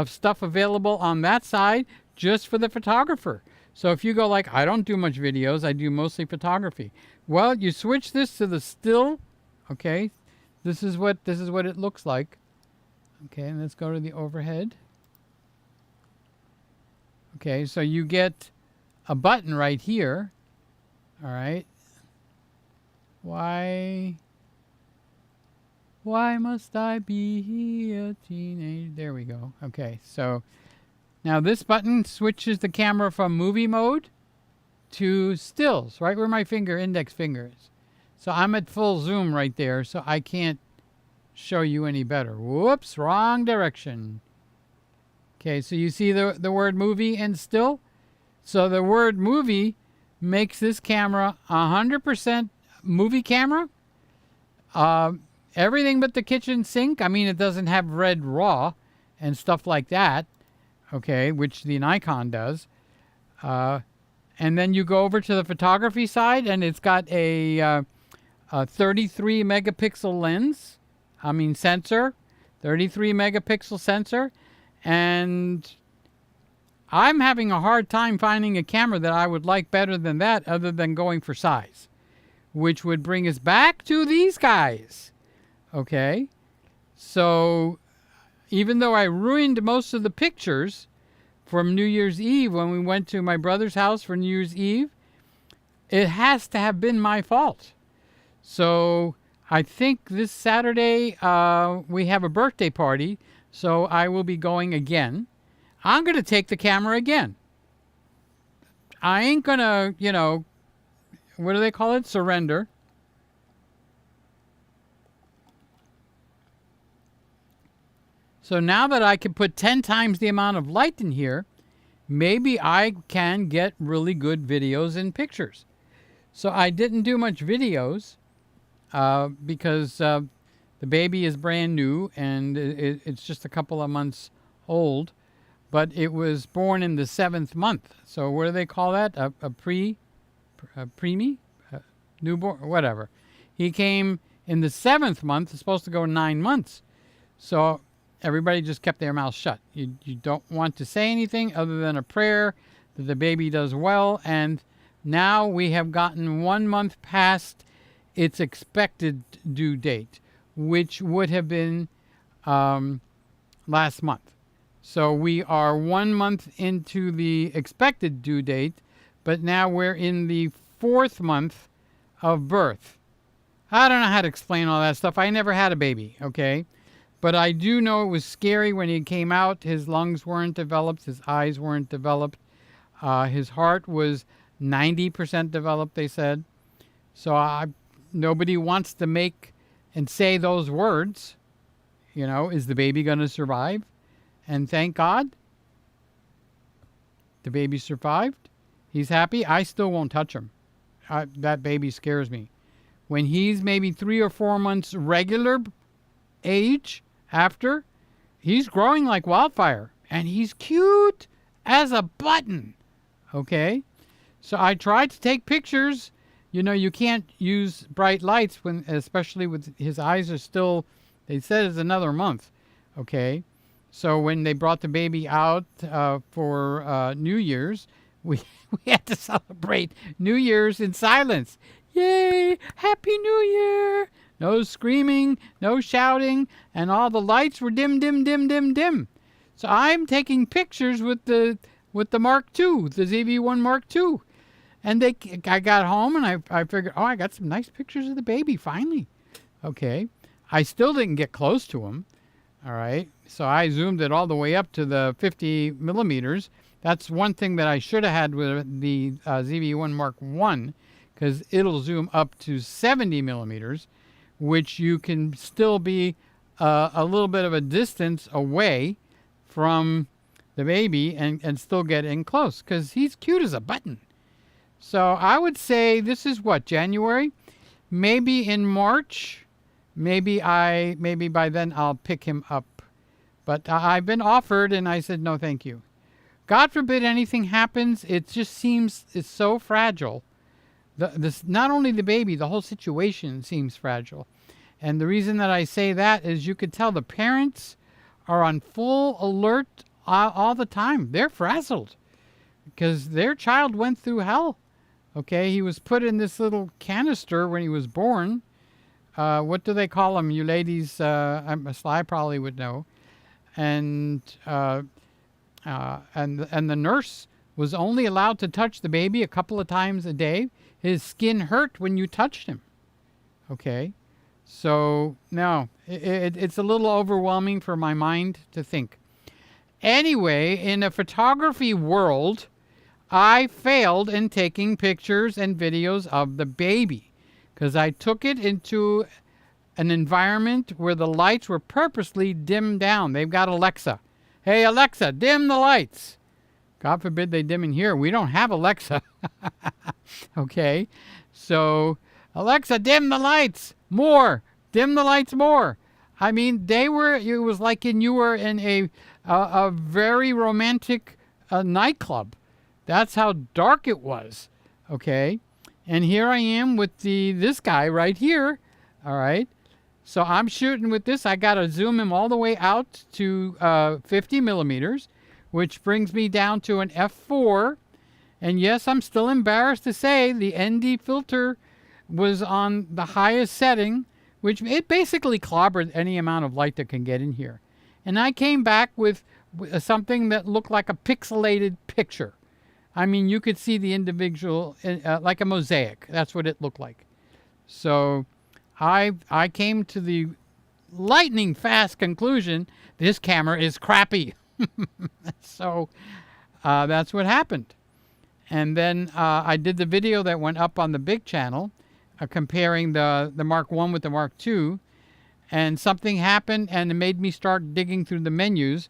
A: stuff available on that side just for the photographer. So if you go like, I don't do much videos, I do mostly photography. Well, you switch this to the still. Okay, this is what it looks like. Okay, and let's go to the overhead. Okay, so you get a button right here. All right. Why must I be a teenager? There we go. Okay, so now this button switches the camera from movie mode to stills, right where my index finger is. So I'm at full zoom right there, so I can't show you any better. Whoops, wrong direction. Okay, so you see the word movie and still? So the word movie makes this camera 100% movie camera. Everything but the kitchen sink. I mean, it doesn't have red raw and stuff like that, okay, which the Nikon does. And then you go over to the photography side, and it's got a 33 megapixel lens. I mean sensor, 33 megapixel sensor. And I'm having a hard time finding a camera that I would like better than that, other than going for size, which would bring us back to these guys. Okay, so even though I ruined most of the pictures from New Year's Eve when we went to my brother's house for New Year's Eve, it has to have been my fault. So I think this Saturday we have a birthday party, so I will be going again. I'm going to take the camera again. I ain't going to, you know, what do they call it? Surrender. So now that I can put 10 times the amount of light in here, maybe I can get really good videos and pictures. So I didn't do much videos because the baby is brand new and it's just a couple of months old, but it was born in the 7th month. So what do they call that? A preemie? newborn, whatever. He came in the 7th month. It's supposed to go 9 months. So everybody just kept their mouth shut. You don't want to say anything other than a prayer that the baby does well. And now we have gotten 1 month past its expected due date, which would have been last month. So we are 1 month into the expected due date, but now we're in the 4th month of birth. I don't know how to explain all that stuff. I never had a baby, okay? But I do know it was scary when he came out. His lungs weren't developed. His eyes weren't developed. His heart was 90% developed, they said. So nobody wants to make and say those words. You know, is the baby going to survive? And thank God, the baby survived. He's happy. I still won't touch him. That baby scares me. When he's maybe 3 or 4 months regular age after, he's growing like wildfire. And he's cute as a button. Okay? So I tried to take pictures. You know, you can't use bright lights, when, especially with his eyes are still, they said it's another month. Okay? So when they brought the baby out for New Year's, we had to celebrate New Year's in silence. Yay! Happy New Year! No screaming, no shouting, and all the lights were dim, dim, dim, dim, dim. So I'm taking pictures with the Mark II, the ZV1 Mark II. And I got home and I figured, I got some nice pictures of the baby finally. Okay. I still didn't get close to him. All right. So I zoomed it all the way up to the 50 millimeters. That's one thing that I should have had with the ZV1 Mark I, because it'll zoom up to 70 millimeters, which you can still be a little bit of a distance away from the baby and still get in close, because he's cute as a button. So I would say this is what, January? Maybe in March, maybe by then I'll pick him up. But I've been offered and I said no thank you. God forbid anything happens. It just seems it's so fragile. Not only the baby, the whole situation seems fragile. And the reason that I say that is you could tell the parents are on full alert all the time. They're frazzled because their child went through hell. Okay, he was put in this little canister when he was born. What do they call them? You ladies, Sly probably would know. And the nurse was only allowed to touch the baby a couple of times a day. His skin hurt when you touched him. Okay, so no, it's a little overwhelming for my mind to think. Anyway, in the photography world, I failed in taking pictures and videos of the baby because I took it into an environment where the lights were purposely dimmed down. They've got Alexa. Hey, Alexa, dim the lights. God forbid they dim in here. We don't have Alexa. Okay, so Alexa, dim the lights more. Dim the lights more. I mean, it was like you were in a very romantic nightclub. That's how dark it was. Okay, and here I am with this guy right here. All right, so I'm shooting with this. I got to zoom him all the way out to 50 millimeters, which brings me down to an f4. And yes, I'm still embarrassed to say the ND filter was on the highest setting, which it basically clobbered any amount of light that can get in here. And I came back with something that looked like a pixelated picture. I mean, you could see the individual, like a mosaic. That's what it looked like. So I came to the lightning fast conclusion, this camera is crappy. So that's what happened. And then I did the video that went up on the big channel comparing the Mark I with the Mark II. And something happened and it made me start digging through the menus,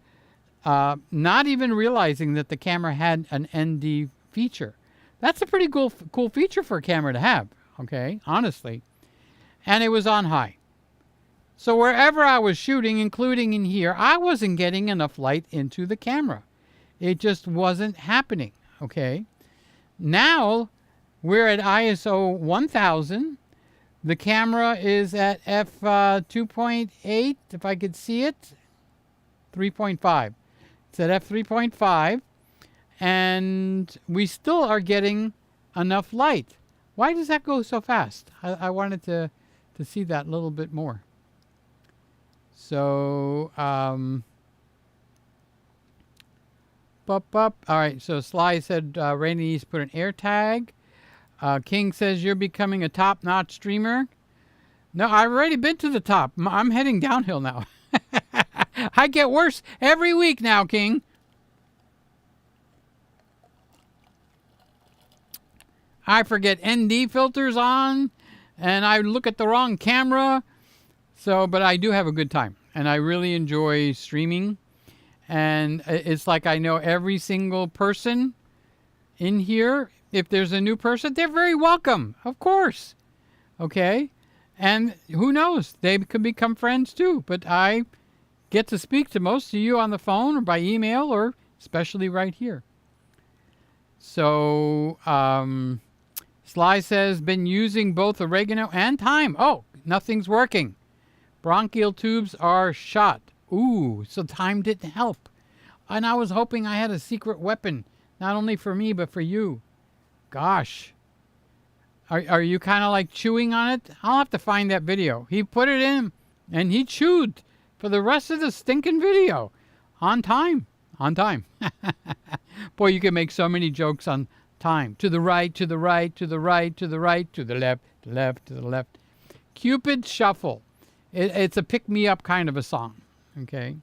A: not even realizing that the camera had an ND feature. That's a pretty cool feature for a camera to have, okay, honestly. And it was on high. So wherever I was shooting, including in here, I wasn't getting enough light into the camera. It just wasn't happening, okay? Now, We're at ISO 1000. The camera is at f2.8, if I could see it. 3.5. It's at f3.5. And we still are getting enough light. Why does that go so fast? I wanted to see that a little bit more. So, All right, so Sly said Rainy needs to put an air tag. King says you're becoming a top-notch streamer. No, I've already been to the top. I'm heading downhill now. I get worse every week now, King. I forget ND filters on, and I look at the wrong camera. So, but I do have a good time, and I really enjoy streaming. And it's like I know every single person in here. If there's a new person, they're very welcome, of course. Okay? And who knows? They could become friends too. But I get to speak to most of you on the phone or by email or especially right here. So, Sly says, been using both oregano and thyme. Oh, nothing's working. Bronchial tubes are shot. Ooh, so thyme didn't help. And I was hoping I had a secret weapon, not only for me, but for you. Gosh. Are you kind of like chewing on it? I'll have to find that video. He put it in, and he chewed for the rest of the stinking video. On time. On time. Boy, you can make so many jokes on time. To the right, to the right, to the right, to the right, to the left, to the left, to the left. Cupid Shuffle. It's a pick-me-up kind of a song. Okay?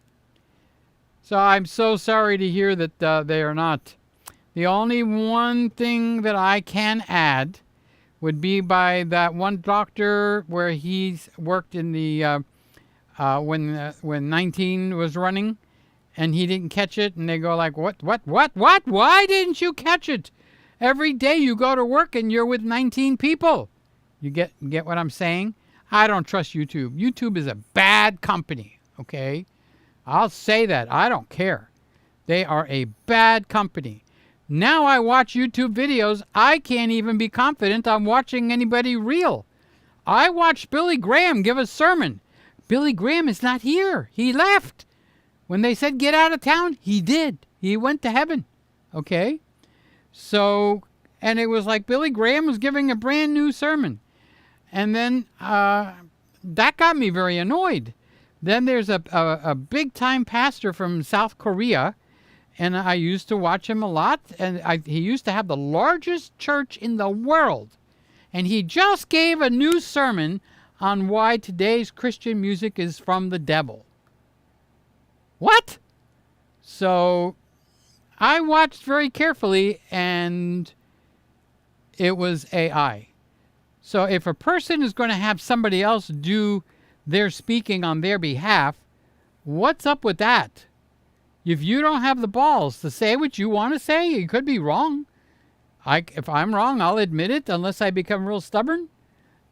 A: So I'm so sorry to hear that they are not. The only one thing that I can add would be by that one doctor where he's worked in the when 19 was running and he didn't catch it, and they go like, what? Why didn't you catch it? Every day you go to work and you're with 19 people. You get what I'm saying? I don't trust YouTube. YouTube is a bad company, okay? I'll say that. I don't care. They are a bad company. Now I watch YouTube videos. I can't even be confident I'm watching anybody real. I watched Billy Graham give a sermon. Billy Graham is not here. He left. When they said get out of town, he did. He went to heaven. Okay? So, and it was like Billy Graham was giving a brand new sermon. And then that got me very annoyed. Then there's a big-time pastor from South Korea, and I used to watch him a lot, and he used to have the largest church in the world. And he just gave a new sermon on why today's Christian music is from the devil. What? So I watched very carefully, and it was AI. So if a person is going to have somebody else do their speaking on their behalf, what's up with that? If you don't have the balls to say what you want to say, you could be wrong. If I'm wrong, I'll admit it, unless I become real stubborn.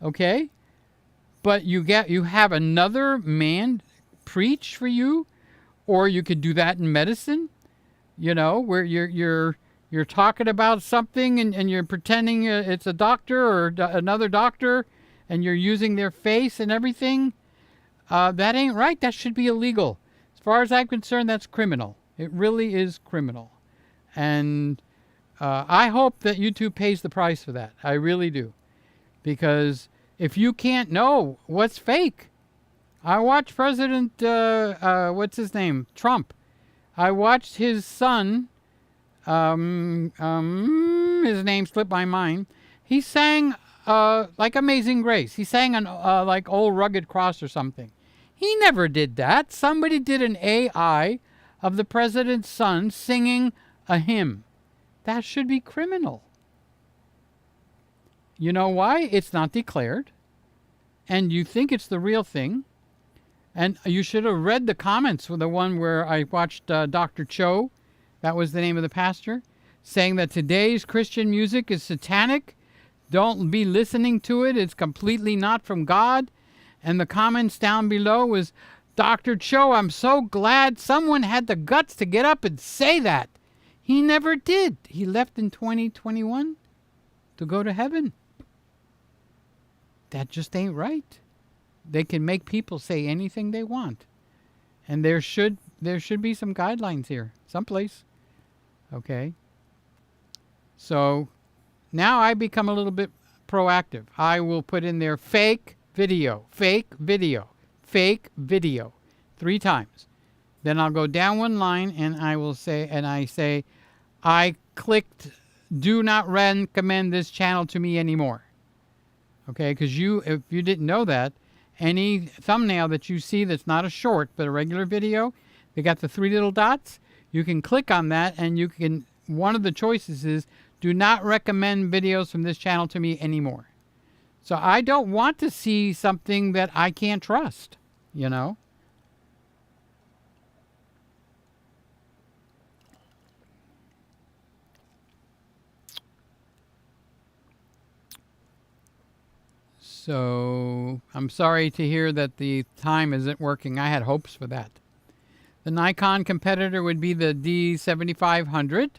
A: Okay? But you have another man preach for you, or you could do that in medicine, where you're talking about something and you're pretending it's a doctor or another doctor, and you're using their face and everything. That ain't right. That should be illegal. As far as I'm concerned, that's criminal. It really is criminal. And I hope that YouTube pays the price for that. I really do. Because if you can't know what's fake, I watched President, what's his name? Trump. I watched his son, his name slipped my mind. He sang like Amazing Grace. He sang an like Old Rugged Cross or something. He never did that. Somebody did an AI of the president's son singing a hymn. That should be criminal. You know why? It's not declared. And you think it's the real thing. And you should have read the comments for the one where I watched Dr. Cho, that was the name of the pastor, saying that today's Christian music is satanic. Don't be listening to it. It's completely not from God. And the comments down below was, Dr. Cho, I'm so glad someone had the guts to get up and say that. He never did. He left in 2021. to go to heaven. That just ain't right. They can make people say anything they want. And there should be some guidelines here, someplace. Okay? So now I become a little bit proactive. I will put in there fake video, fake video, fake video 3 times. Then I'll go down one line and I say, I clicked do not recommend this channel to me anymore. Okay, because if you didn't know that, any thumbnail that you see that's not a short but a regular video, they got the 3 little dots. You can click on that and you can, one of the choices is do not recommend videos from this channel to me anymore. So I don't want to see something that I can't trust, you know. So I'm sorry to hear that the time isn't working. I had hopes for that. The Nikon competitor would be the D7500.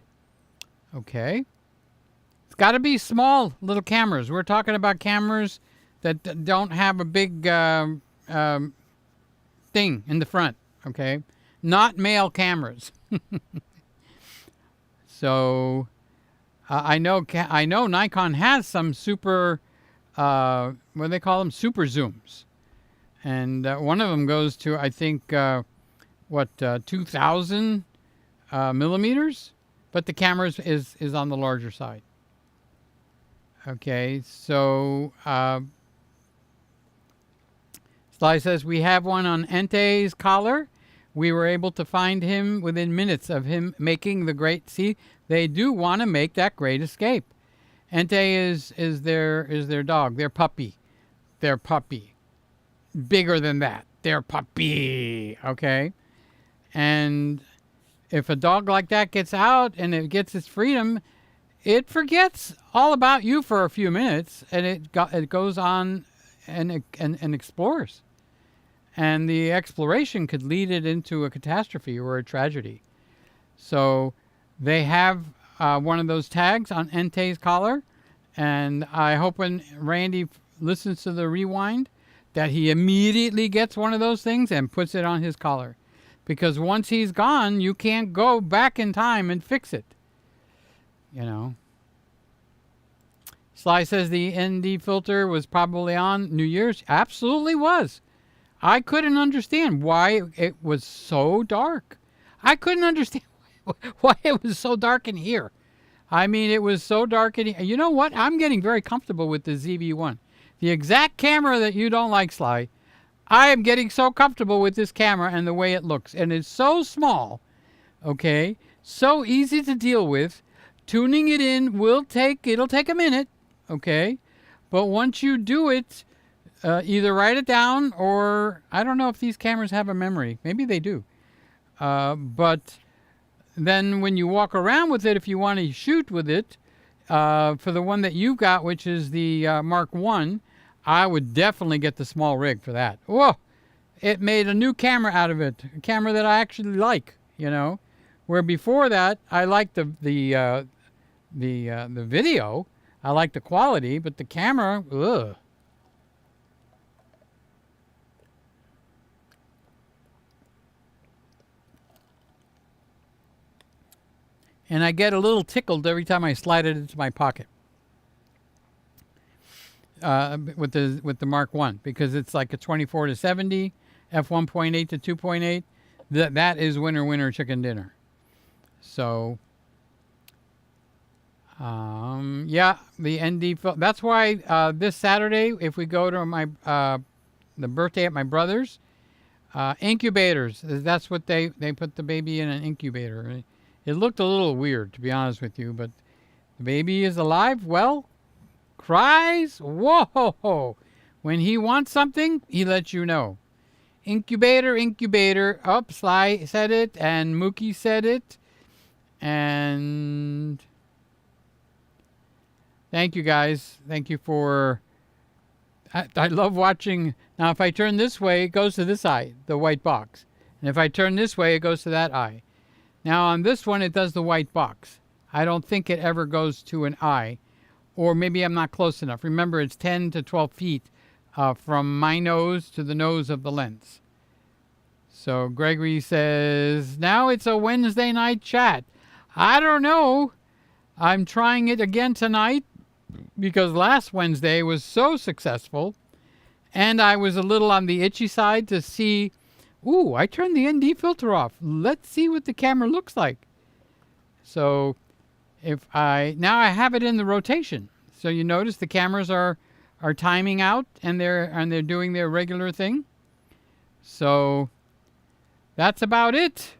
A: Okay. It's got to be small little cameras. We're talking about cameras that don't have a big thing in the front. Okay. Not male cameras. So I know Nikon has some super what do they call them? Super zooms. And one of them goes to, I think, 2,000 millimeters? But the camera is on the larger side. Okay, so Sly says, we have one on Ente's collar. We were able to find him within minutes of him making the great, see, they do want to make that great escape. Ente is their dog, their puppy. Their puppy. Bigger than that. Their puppy. Okay? And if a dog like that gets out and it gets its freedom, it forgets all about you for a few minutes and it goes on and explores. And the exploration could lead it into a catastrophe or a tragedy. So they have one of those tags on Ente's collar, and I hope when Randy listens to the rewind that he immediately gets one of those things and puts it on his collar, because once he's gone you can't go back in time and fix it, you know. Sly says the ND filter was probably on New Year's. Absolutely was. I couldn't understand why it was so dark. I couldn't understand why it was so dark in here. I mean, it was so dark in here. You know what? I'm getting very comfortable with the ZV1. The exact camera that you don't like, Sly. I am getting so comfortable with this camera and the way it looks. And it's so small, okay? So easy to deal with. Tuning it in it'll take a minute, okay? But once you do it, either write it down or, I don't know if these cameras have a memory. Maybe they do. But then when you walk around with it, if you want to shoot with it, for the one that you've got, which is the Mark 1, I would definitely get the small rig for that. Whoa! It made a new camera out of it. A camera that I actually like, you know. Where before that, I liked the video. I liked the quality, but the camera, ugh. And I get a little tickled every time I slide it into my pocket with the Mark 1, because it's like a 24-70, f1.8 to 2.8. That is winner chicken dinner. So yeah, the ND. That's why this Saturday, if we go to my the birthday at my brother's, incubators. That's what they put the baby in, an incubator. It looked a little weird, to be honest with you, but the baby is alive, well, cries, whoa. When he wants something, he lets you know. Incubator. Oh, Sly said it, and Mookie said it. And thank you, guys. Thank you for... I love watching... Now, if I turn this way, it goes to this eye, the white box. And if I turn this way, it goes to that eye. Now on this one, it does the white box. I don't think it ever goes to an eye. or maybe I'm not close enough. Remember, it's 10 to 12 feet from my nose to the nose of the lens. So Gregory says, now it's a Wednesday night chat. I don't know. I'm trying it again tonight because last Wednesday was so successful. And I was a little on the itchy side to see, ooh, I turned the ND filter off. Let's see what the camera looks like. So now I have it in the rotation. So you notice the cameras are timing out and they're doing their regular thing. So that's about it.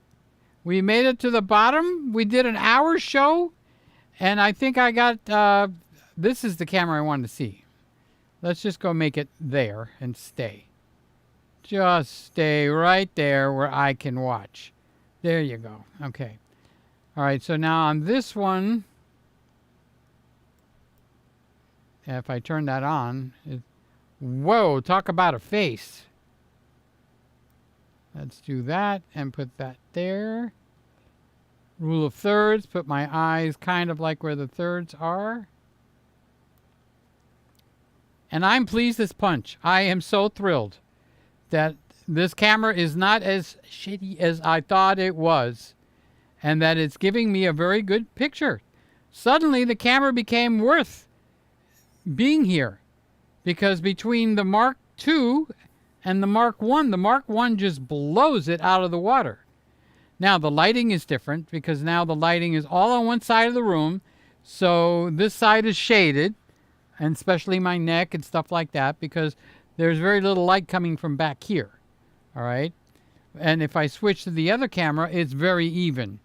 A: We made it to the bottom. We did an hour show, and I think I got, this is the camera I wanted to see. Let's just go make it there and stay. Just stay right there where I can watch. There you go. Okay. All right, so now on this one, if I turn that on, whoa, talk about a face. Let's do that and put that there. Rule of thirds, put my eyes kind of like where the thirds are. And I'm pleased as punch. I am so thrilled that this camera is not as shitty as I thought it was, and that it's giving me a very good picture. Suddenly the camera became worth being here, because between the Mark II and the Mark I just blows it out of the water. Now the lighting is different because now the lighting is all on one side of the room, so this side is shaded, and especially my neck and stuff like that, because there's very little light coming from back here. All right, and if I switch to the other camera, it's very even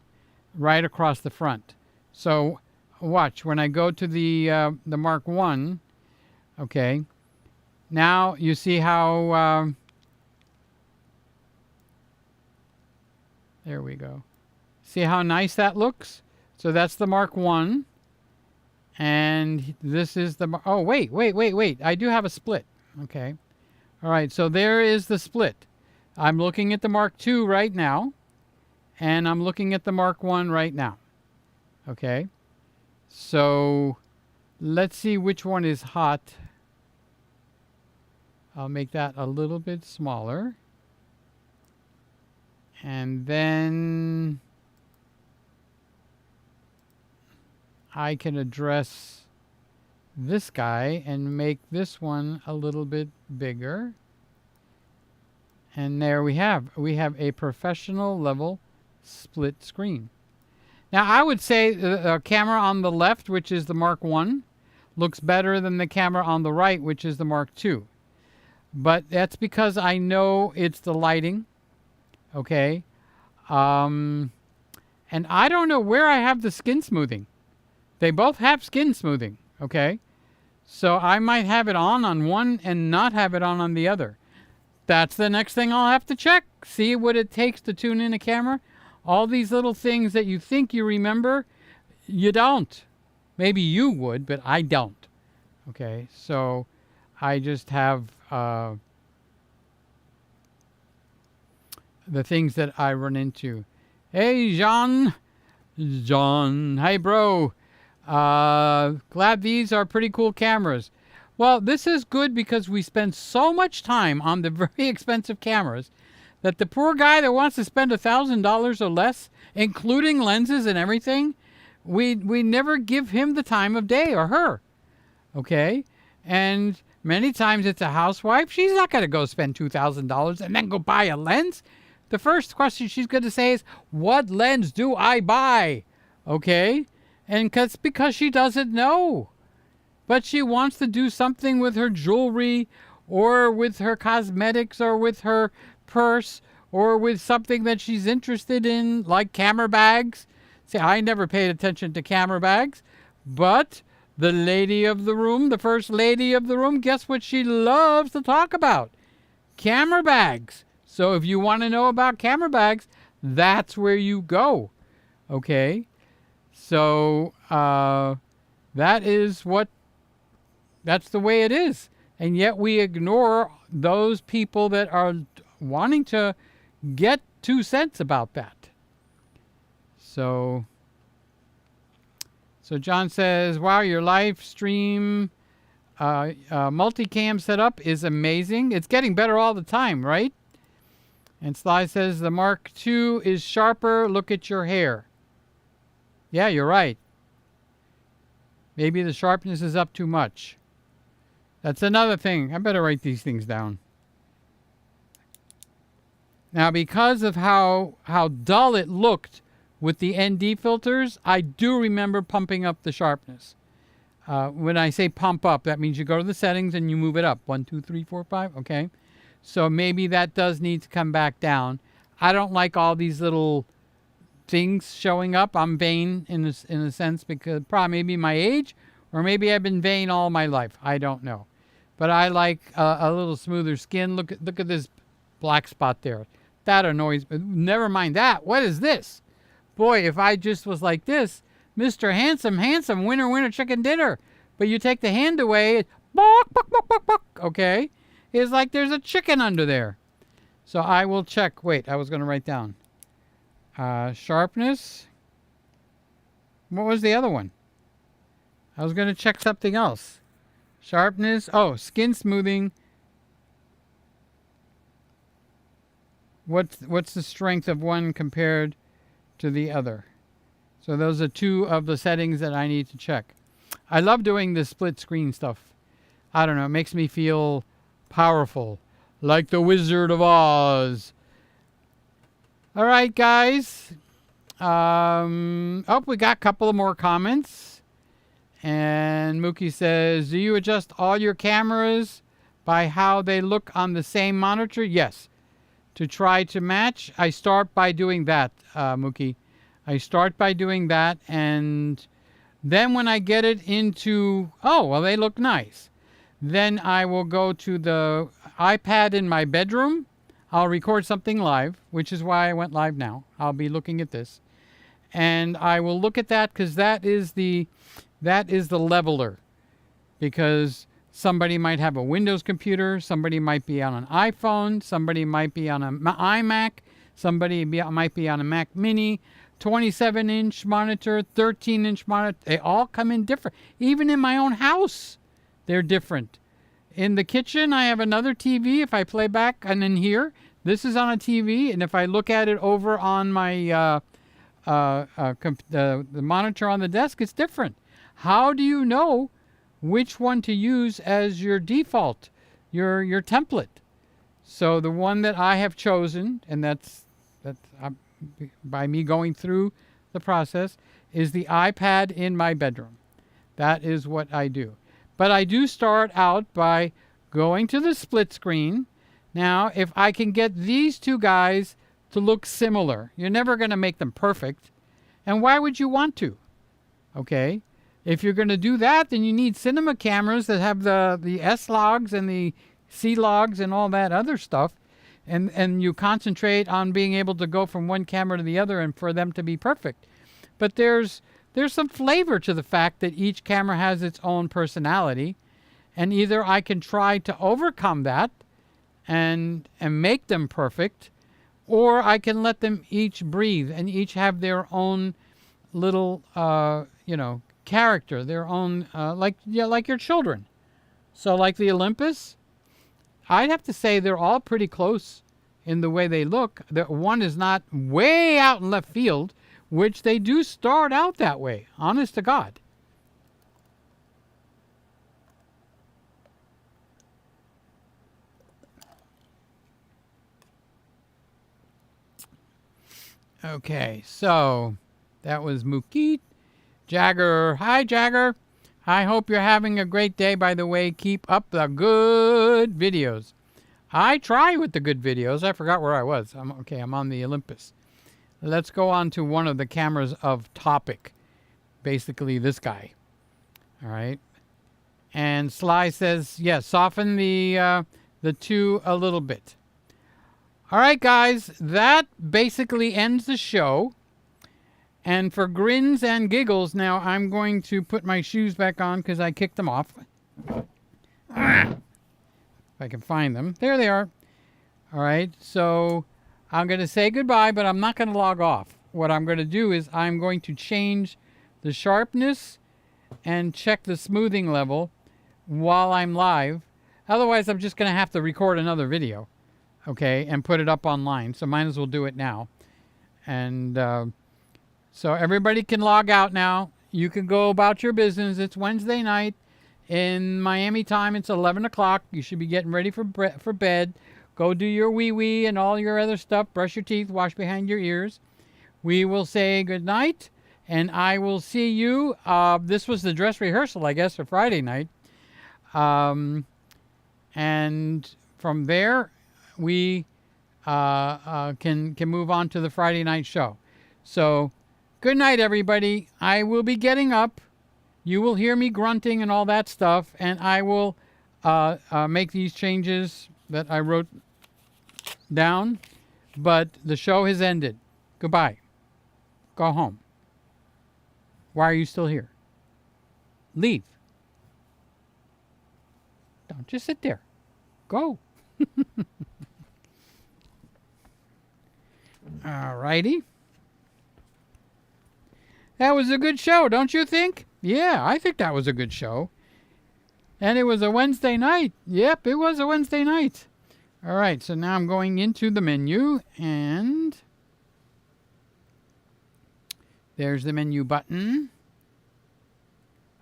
A: right across the front. So watch when I go to the Mark I. Okay, now you see how there we go. See how nice that looks? So that's the Mark I, and this is the oh wait, I do have a split. Okay, all right, so there is the split. I'm looking at the Mark II right now, and I'm looking at the Mark I right now. Okay, so let's see which one is hot. I'll make that a little bit smaller. And then I can address this guy and make this one a little bit bigger. And there we have a professional level split screen. Now I would say the camera on the left, which is the Mark I, looks better than the camera on the right, which is the Mark II. But that's because I know it's the lighting. Okay. And I don't know where I have the skin smoothing. They both have skin smoothing. Okay. So I might have it on one and not have it on the other. That's the next thing I'll have to check. See what it takes to tune in a camera. All these little things that you think you remember, you don't. Maybe you would, but I don't. Okay. So I just have the things that I run into. Hey, John. Hey, bro. Glad these are pretty cool cameras. Well, this is good because we spend so much time on the very expensive cameras that the poor guy that wants to spend $1,000 or less, including lenses and everything, we never give him the time of day, or her. Okay? And many times it's a housewife. She's not going to go spend $2,000 and then go buy a lens. The first question she's going to say is, what lens do I buy? Okay? And because she doesn't know. But she wants to do something with her jewelry, or with her cosmetics, or with her purse, or with something that she's interested in, like camera bags. See, I never paid attention to camera bags, but the lady of the room, the first lady of the room, guess what she loves to talk about? Camera bags. So if you want to know about camera bags, that's where you go. Okay? So that's the way it is. And yet we ignore those people that are wanting to get 2 cents about that. So So John says, wow, your live stream multicam setup is amazing. It's getting better all the time, right? And Sly says, the Mark II is sharper. Look at your hair. Yeah, you're right. Maybe the sharpness is up too much. That's another thing. I better write these things down. Now, because of how dull it looked with the ND filters, I do remember pumping up the sharpness. When I say pump up, that means you go to the settings and you move it up. 1, 2, 3, 4, 5. Okay. So maybe that does need to come back down. I don't like all these little things showing up. I'm vain in a sense because probably maybe my age, or maybe I've been vain all my life. I don't know. But I like a little smoother skin. Look at this black spot there. That annoys me. Never mind that. What is this? Boy, if I just was like this, Mr. Handsome, winner, winner, chicken dinner. But you take the hand away, bok, bok, bok, bok, bok, okay? It's like there's a chicken under there. So I will check. Wait, I was going to write down. Sharpness. What was the other one? I was going to check something else. Sharpness. Oh, skin smoothing. What's the strength of one compared to the other? So those are two of the settings that I need to check. I love doing the split screen stuff. I don't know. It makes me feel powerful. Like the Wizard of Oz. All right, guys. We got a couple of more comments. And Mookie says, do you adjust all your cameras by how they look on the same monitor? Yes. To try to match, I start by doing that, Mookie. I start by doing that, and then when I get it into, oh, well, they look nice. Then I will go to the iPad in my bedroom. I'll record something live, which is why I went live now. I'll be looking at this. And I will look at that because that is the leveler. Because somebody might have a Windows computer, somebody might be on an iPhone, somebody might be on an iMac, somebody might be on a Mac Mini, 27-inch monitor, 13-inch monitor. They all come in different. Even in my own house, they're different. In the kitchen, I have another TV. If I play back, and in here, this is on a TV. And if I look at it over on my the monitor on the desk, it's different. How do you know which one to use as your default, your template? So the one that I have chosen, and that's by me going through the process, is the iPad in my bedroom. That is what I do. But I do start out by going to the split screen. Now, if I can get these two guys to look similar, you're never going to make them perfect. And why would you want to? Okay? If you're going to do that, then you need cinema cameras that have the S logs and the C logs and all that other stuff. And you concentrate on being able to go from one camera to the other and for them to be perfect. But there's some flavor to the fact that each camera has its own personality. And either I can try to overcome that and make them perfect, or I can let them each breathe and each have their own little, character, their own, like your children. So like the Olympus, I'd have to say they're all pretty close in the way they look. One is not way out in left field, which they do start out that way, honest to God. Okay, so that was Mookie. Jagger. Hi, Jagger. I hope you're having a great day. By the way, keep up the good videos. I try with the good videos. I forgot where I was. I'm on the Olympus. Let's go on to one of the cameras of topic. Basically, this guy. All right. And Sly says, yes, soften the two a little bit. All right, guys. That basically ends the show. And for grins and giggles, now I'm going to put my shoes back on because I kicked them off. If I can find them. There they are. All right, so I'm going to say goodbye, but I'm not going to log off. What I'm going to do is I'm going to change the sharpness and check the smoothing level while I'm live. Otherwise, I'm just going to have to record another video, okay, and put it up online. So might as well do it now. And so everybody can log out now. You can go about your business. It's Wednesday night. In Miami time, it's 11 o'clock. You should be getting ready for bed. Go do your wee-wee and all your other stuff. Brush your teeth. Wash behind your ears. We will say good night. And I will see you. This was the dress rehearsal, I guess, for Friday night. And from there, we can move on to the Friday night show. So, good night, everybody. I will be getting up. You will hear me grunting and all that stuff, and I will make these changes that I wrote down. But the show has ended. Goodbye. Go home. Why are you still here? Leave. Don't just sit there. Go. All righty. That was a good show, don't you think? Yeah, I think that was a good show. And it was a Wednesday night. Yep, it was a Wednesday night. All right, so now I'm going into the menu, and there's the menu button.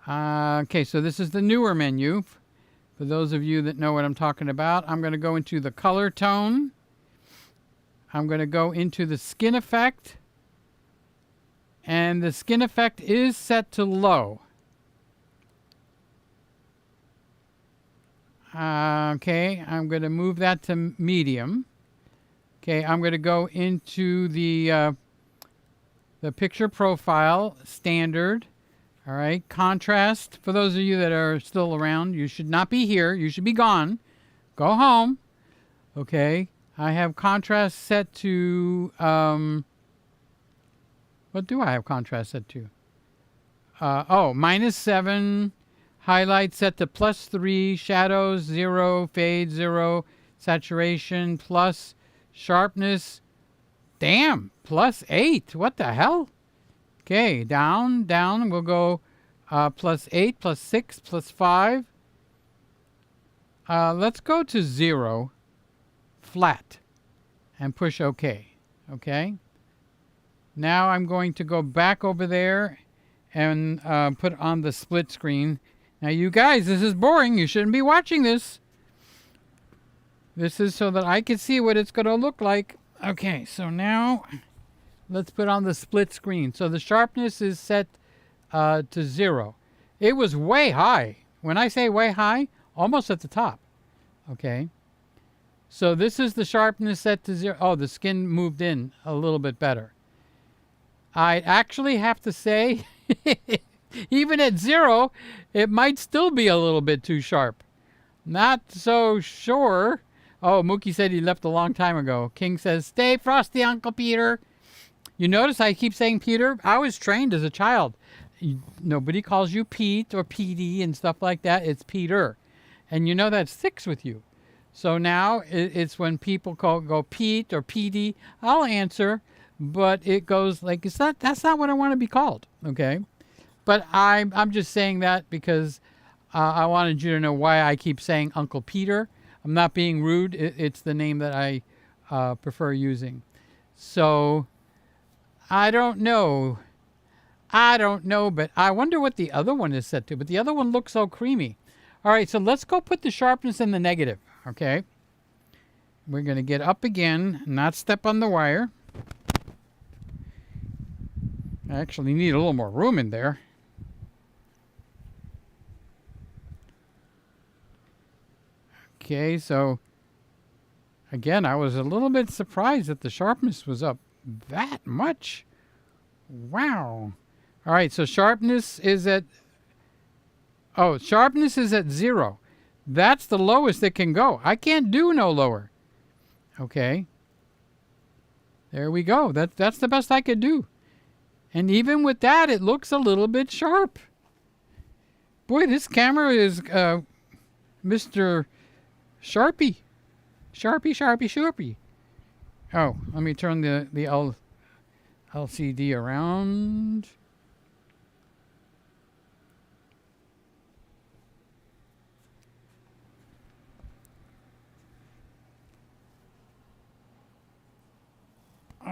A: Okay, so this is the newer menu. For those of you that know what I'm talking about, I'm going to go into the color tone. I'm going to go into the skin effect. And the skin effect is set to low. Okay, I'm going to move that to medium. Okay, I'm going to go into the picture profile, standard. All right, contrast. For those of you that are still around, you should not be here. You should be gone. Go home. Okay, I have contrast set to... what do I have contrast set to? -7, highlight set to +3, shadows 0, fade 0, saturation plus, sharpness, damn, +8. What the hell? Okay, down, we'll go +8, +6, +5. Let's go to 0, flat, and push OK. Okay? Now I'm going to go back over there and put on the split screen. Now you guys, this is boring. You shouldn't be watching this. This is so that I can see what it's going to look like. Okay, so now let's put on the split screen. So the sharpness is set to 0. It was way high. When I say way high, almost at the top. Okay. So this is the sharpness set to 0. Oh, the skin moved in a little bit better. I actually have to say, even at 0, it might still be a little bit too sharp. Not so sure. Oh, Mookie said he left a long time ago. King says, stay frosty, Uncle Peter. You notice I keep saying Peter? I was trained as a child. Nobody calls you Pete or Petey and stuff like that. It's Peter. And you know that sticks with you. So now it's when people go Pete or Petey, I'll answer. But it goes like, that's not what I want to be called, okay? But I'm just saying that because I wanted you to know why I keep saying Uncle Peter. I'm not being rude. It's the name that I prefer using. So, I don't know, but I wonder what the other one is set to. But the other one looks so creamy. All right, so let's go put the sharpness in the negative, okay? We're going to get up again, not step on the wire. I actually need a little more room in there. Okay, so again, I was a little bit surprised that the sharpness was up that much. Wow. All right, so sharpness is at 0. That's the lowest it can go. I can't do no lower. Okay. There we go. That's the best I could do. And even with that, it looks a little bit sharp. Boy, this camera is Mr. Sharpie. Sharpie. Oh, let me turn the LCD around.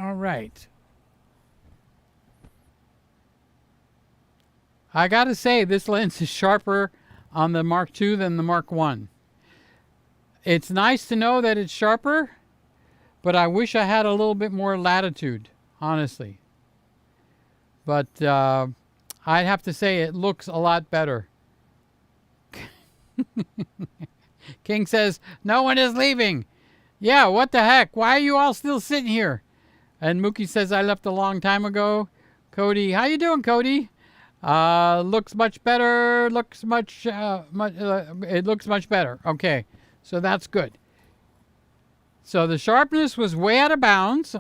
A: All right. I gotta say, this lens is sharper on the Mark II than the Mark I. It's nice to know that it's sharper, but I wish I had a little bit more latitude, honestly. But I'd have to say it looks a lot better. King says, no one is leaving. Yeah, what the heck? Why are you all still sitting here? And Mookie says, I left a long time ago. Cody, how you doing, Cody? Looks much better. It looks much better. Okay, so that's good. So the sharpness was way out of bounds.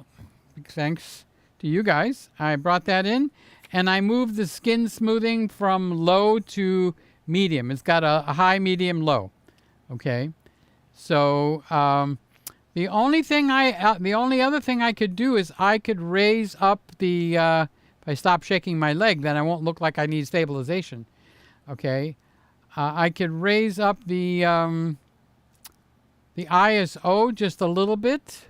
A: Thanks to you guys. I brought that in. And I moved the skin smoothing from low to medium. It's got a high, medium, low. Okay. So the only other thing I could do is I could raise up the if I stop shaking my leg, then I won't look like I need stabilization. Okay. I could raise up the ISO just a little bit.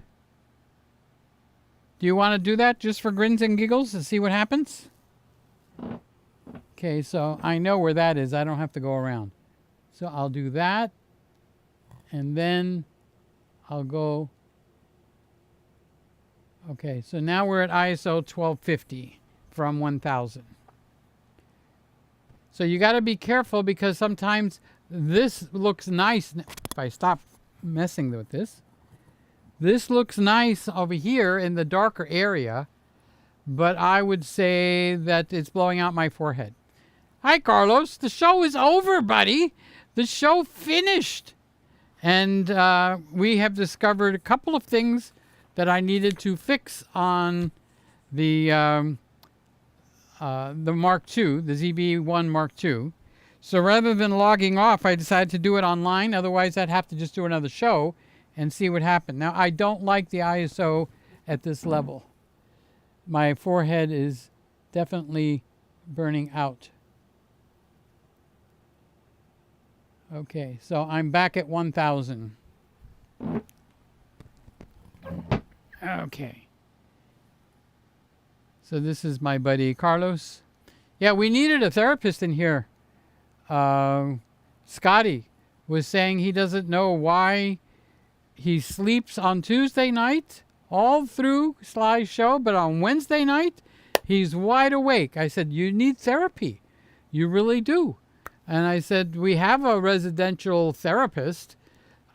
A: Do you want to do that just for grins and giggles to see what happens? Okay, so I know where that is. I don't have to go around. So I'll do that. And then I'll go. Okay, so now we're at ISO 1250 from 1000. So you got to be careful because sometimes this looks nice. If I stop messing with this, this looks nice over here in the darker area, but I would say that it's blowing out my forehead. Hi, Carlos. The show is over, buddy. The show finished. And we have discovered a couple of things that I needed to fix on the Mark II, the ZV1 Mark II. So rather than logging off, I decided to do it online. Otherwise, I'd have to just do another show and see what happened. Now, I don't like the ISO at this level. My forehead is definitely burning out. Okay, so I'm back at 1000. Okay. So this is my buddy Carlos. Yeah, we needed a therapist in here. Scotty was saying he doesn't know why he sleeps on Tuesday night all through Sly's show, but on Wednesday night, he's wide awake. I said, you need therapy. You really do. And I said, we have a residential therapist,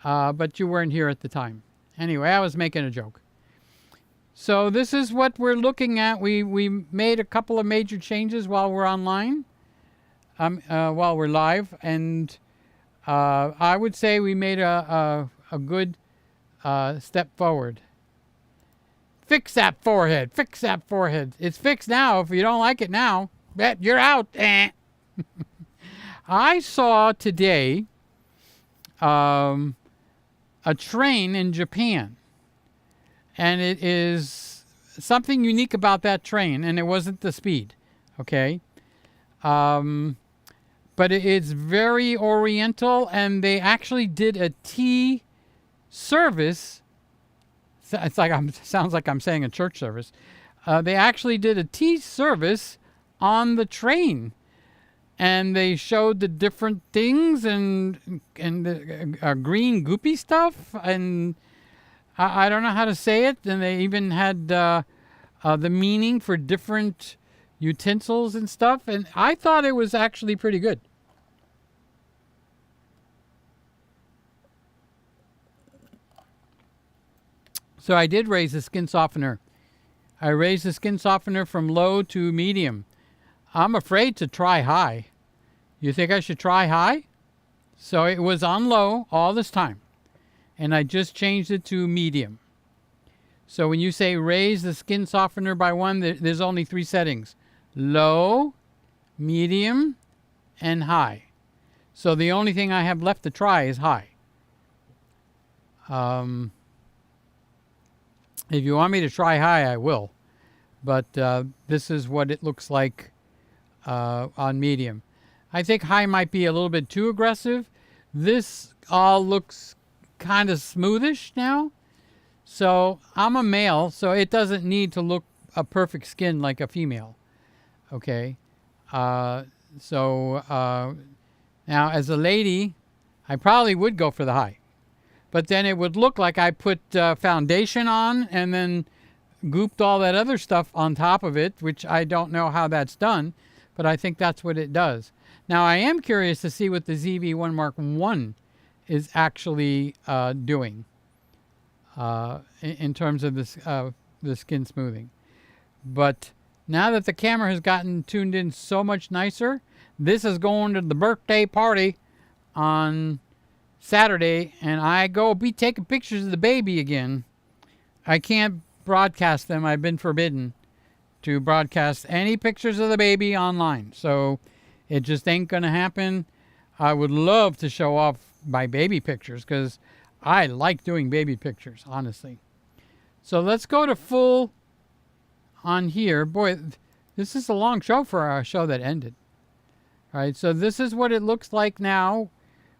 A: but you weren't here at the time. Anyway, I was making a joke. So this is what we're looking at. We made a couple of major changes while we're online, while we're live. And I would say we made a good step forward. Fix that forehead. Fix that forehead. It's fixed now. If you don't like it now, you're out. I saw today a train in Japan, and it is something unique about that train, and it wasn't the speed, okay? But it's very oriental, and they actually did a tea service. It's like sounds like I'm saying a church service. They actually did a tea service on the train. And they showed the different things and the green goopy stuff, and I don't know how to say it. And they even had the meaning for different utensils and stuff. And I thought it was actually pretty good. So I did raise the skin softener. I raised the skin softener from low to medium. I'm afraid to try high. You think I should try high? So it was on low all this time. And I just changed it to medium. So when you say raise the skin softener by 1, there's only 3 settings. Low, medium, and high. So the only thing I have left to try is high. If you want me to try high, I will. But this is what it looks like on medium. I think high might be a little bit too aggressive. This all looks kind of smoothish now. So I'm a male, so it doesn't need to look a perfect skin like a female. Okay. Uh, so now as a lady, I probably would go for the high. But then it would look like I put foundation on and then gooped all that other stuff on top of it, which I don't know how that's done, but I think that's what it does. Now I am curious to see what the ZV1 Mark I is actually doing in terms of this, the skin smoothing. But now that the camera has gotten tuned in so much nicer, this is going to the birthday party on Saturday, and I go be taking pictures of the baby again. I can't broadcast them. I've been forbidden to broadcast any pictures of the baby online. So it just ain't going to happen. I would love to show off my baby pictures because I like doing baby pictures, honestly. So let's go to full on here. Boy, this is a long show for a show that ended. All right, so this is what it looks like now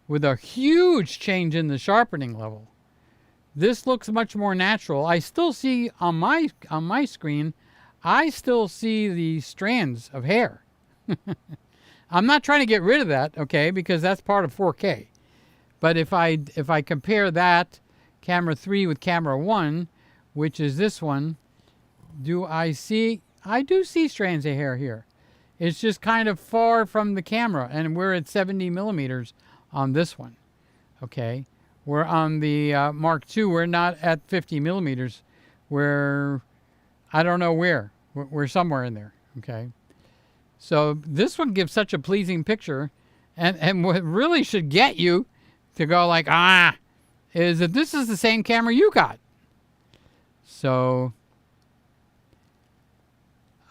A: with a huge change in the sharpening level. This looks much more natural. I still see on my screen, I still see the strands of hair. I'm not trying to get rid of that, okay, because that's part of 4K. But if I compare that camera 3 with camera 1, which is this one, do I see? I do see strands of hair here. It's just kind of far from the camera, and we're at 70 millimeters on this one, okay? We're on the Mark II. We're not at 50 millimeters. We're, I don't know where. We're somewhere in there, okay? So this one gives such a pleasing picture, and what really should get you to go like, is that this is the same camera you got. So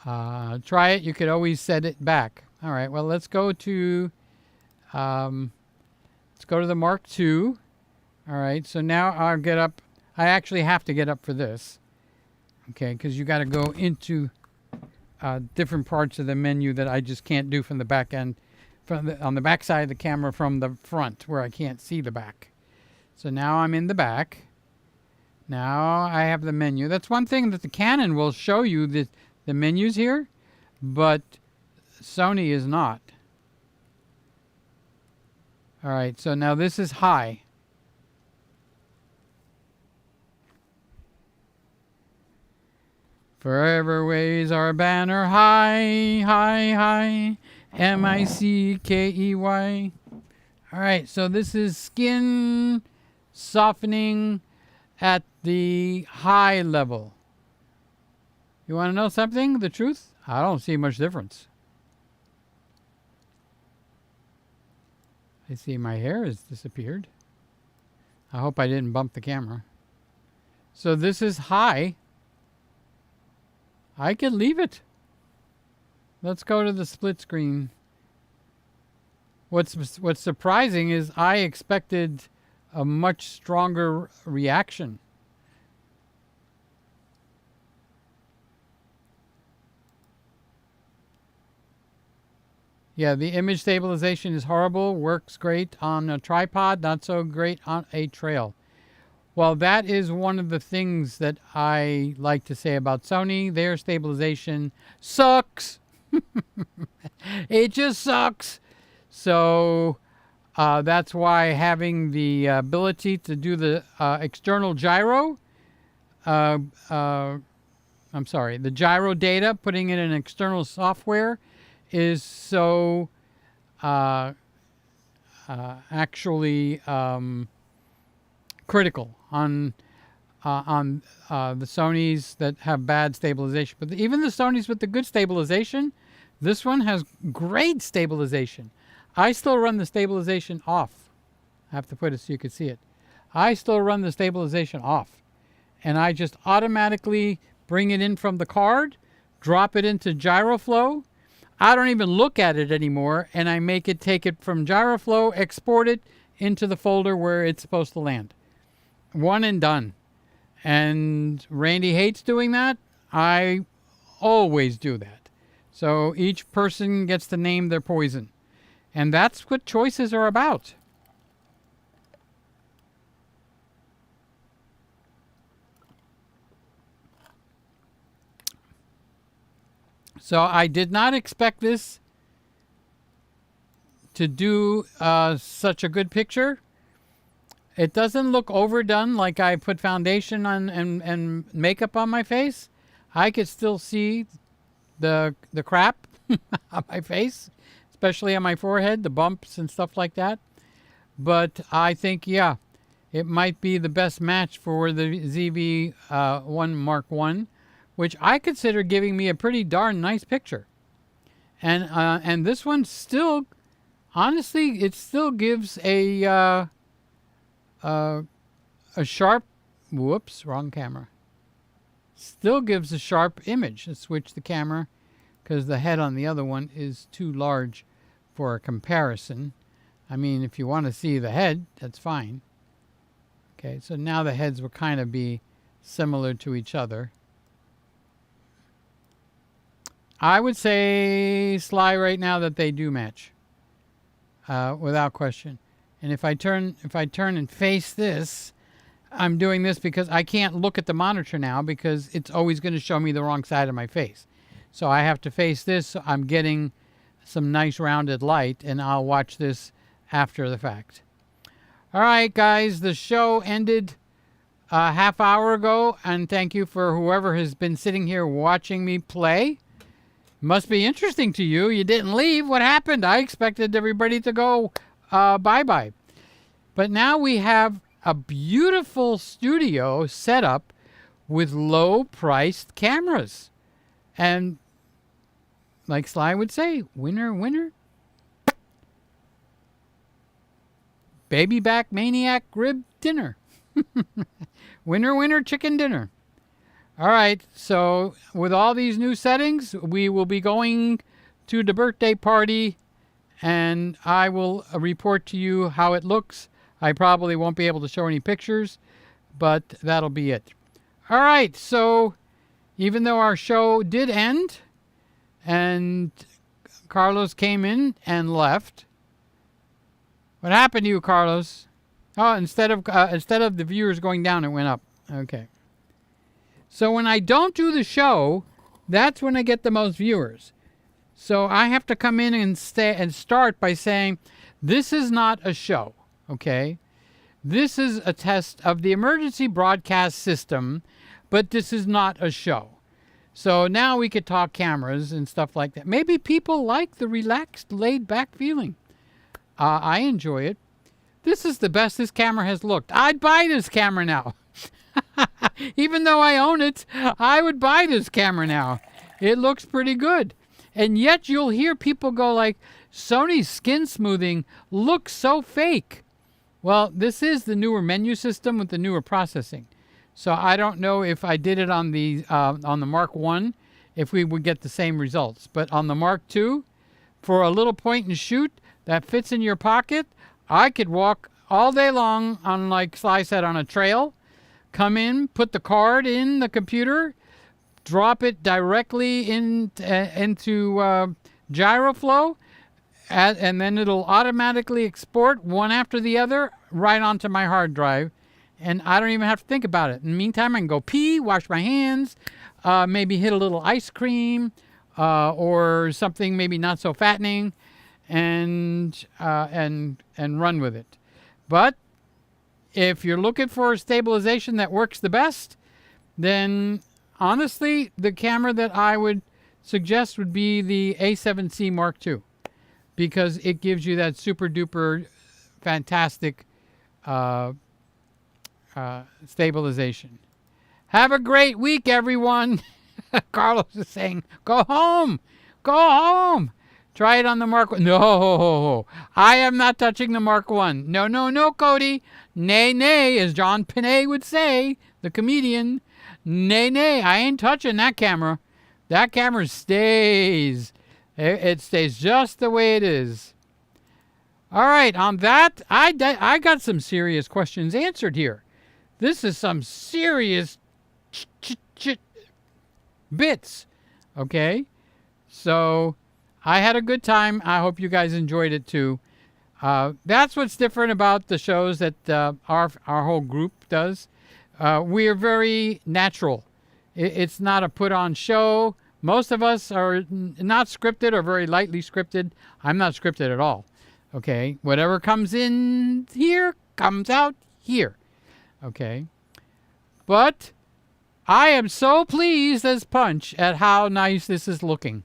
A: try it. You could always set it back. All right, well, let's go to the Mark II. All right, so now I'll get up. I actually have to get up for this, okay, because you got to go into different parts of the menu that I just can't do from the back end, on the back side of the camera from the front where I can't see the back. So now I'm in the back. Now I have the menu. That's one thing that the Canon will show you, the menus here, but Sony is not. All right, so now this is high. Forever waves our banner high, high, high, M-I-C-K-E-Y. All right, so this is skin softening at the high level. You want to know something? The truth? I don't see much difference. I see my hair has disappeared. I hope I didn't bump the camera. So this is high. I could leave it. Let's go to the split screen. What's surprising is I expected a much stronger reaction. Yeah, the image stabilization is horrible. Works great on a tripod, not so great on a trail. Well, that is one of the things that I like to say about Sony. Their stabilization sucks. It just sucks. So that's why having the ability to do the external gyro, the gyro data, putting it in external software is so actually critical on the Sonys that have bad stabilization. But even the Sonys with the good stabilization, this one has great stabilization. I still run the stabilization off. I have to put it so you can see it. I still run the stabilization off. And I just automatically bring it in from the card, drop it into GyroFlow. I don't even look at it anymore, and I make it take it from GyroFlow, export it into the folder where it's supposed to land. One and done. And Randy hates doing that. I always do that. So each person gets to name their poison. And that's what choices are about. So I did not expect this to do such a good picture. It doesn't look overdone like I put foundation on and makeup on my face. I could still see the crap on my face, especially on my forehead, the bumps and stuff like that. But I think, yeah, it might be the best match for the ZV1 Mark I, which I consider giving me a pretty darn nice picture. And this one still, honestly, it still gives a sharp, whoops, wrong camera. Still gives a sharp image. Let's switch the camera because the head on the other one is too large for a comparison. I mean, if you want to see the head, that's fine. Okay, so now the heads will kind of be similar to each other. I would say, Sly, right now that they do match, without question. And if I turn and face this, I'm doing this because I can't look at the monitor now because it's always going to show me the wrong side of my face. So I have to face this. So I'm getting some nice rounded light, and I'll watch this after the fact. All right, guys, the show ended a half hour ago, and thank you for whoever has been sitting here watching me play. Must be interesting to you. You didn't leave. What happened? I expected everybody to go bye-bye. But now we have a beautiful studio set up with low-priced cameras. And like Sly would say, winner, winner. Baby back maniac rib dinner. Winner, winner, chicken dinner. All right, so with all these new settings, we will be going to the birthday party, and I will report to you how it looks. I probably won't be able to show any pictures, but that'll be it. All right, so even though our show did end, and Carlos came in and left. What happened to you, Carlos? Oh, instead of the viewers going down, it went up. Okay. So when I don't do the show, that's when I get the most viewers. So I have to come in and start by saying, this is not a show, okay? This is a test of the emergency broadcast system, but this is not a show. So now we could talk cameras and stuff like that. Maybe people like the relaxed, laid-back feeling. I enjoy it. This is the best this camera has looked. I'd buy this camera now. Even though I own it, I would buy this camera now. It looks pretty good. And yet you'll hear people go like, Sony's skin smoothing looks so fake. Well, this is the newer menu system with the newer processing. So I don't know if I did it on the Mark I, if we would get the same results. But on the Mark II, for a little point and shoot that fits in your pocket, I could walk all day long on, like Sly said, on a trail, come in, put the card in the computer, drop it directly into GyroFlow, and then it'll automatically export one after the other right onto my hard drive. And I don't even have to think about it. In the meantime, I can go pee, wash my hands, maybe hit a little ice cream or something maybe not so fattening, and run with it. But if you're looking for a stabilization that works the best, then honestly, the camera that I would suggest would be the A7C Mark II, because it gives you that super duper fantastic stabilization. Have a great week, everyone. Carlos is saying, go home. Go home. Try it on the Mark I. No, I am not touching the Mark I. No, no, no, Cody. Nay, nay, as John Pinay would say, the comedian. Nay, nay, I ain't touching that camera. That camera stays. It stays just the way it is. All right, on that, I got some serious questions answered here. This is some serious bits, okay? So I had a good time. I hope you guys enjoyed it too. That's what's different about the shows that our whole group does. We are very natural. It's not a put-on show. Most of us are not scripted or very lightly scripted. I'm not scripted at all. Okay, whatever comes in here comes out here. Okay, but I am so pleased as punch at how nice this is looking.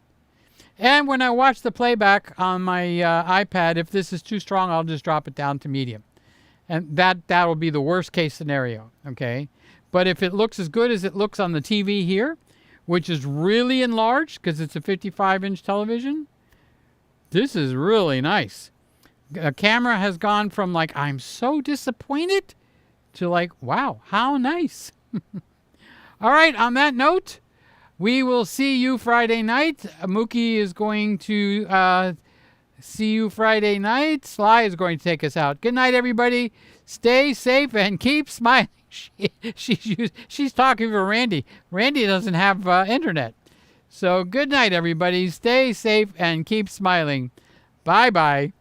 A: And when I watch the playback on my iPad, if this is too strong, I'll just drop it down to medium. And that will be the worst case scenario, okay? But if it looks as good as it looks on the TV here, which is really enlarged because it's a 55-inch television, this is really nice. A camera has gone from like, I'm so disappointed, to like, wow, how nice. All right, on that note, we will see you Friday night. Mookie is going to see you Friday night. Sly is going to take us out. Good night, everybody. Stay safe and keep smiling. She's talking for Randy. Randy doesn't have internet. So good night, everybody. Stay safe and keep smiling. Bye-bye.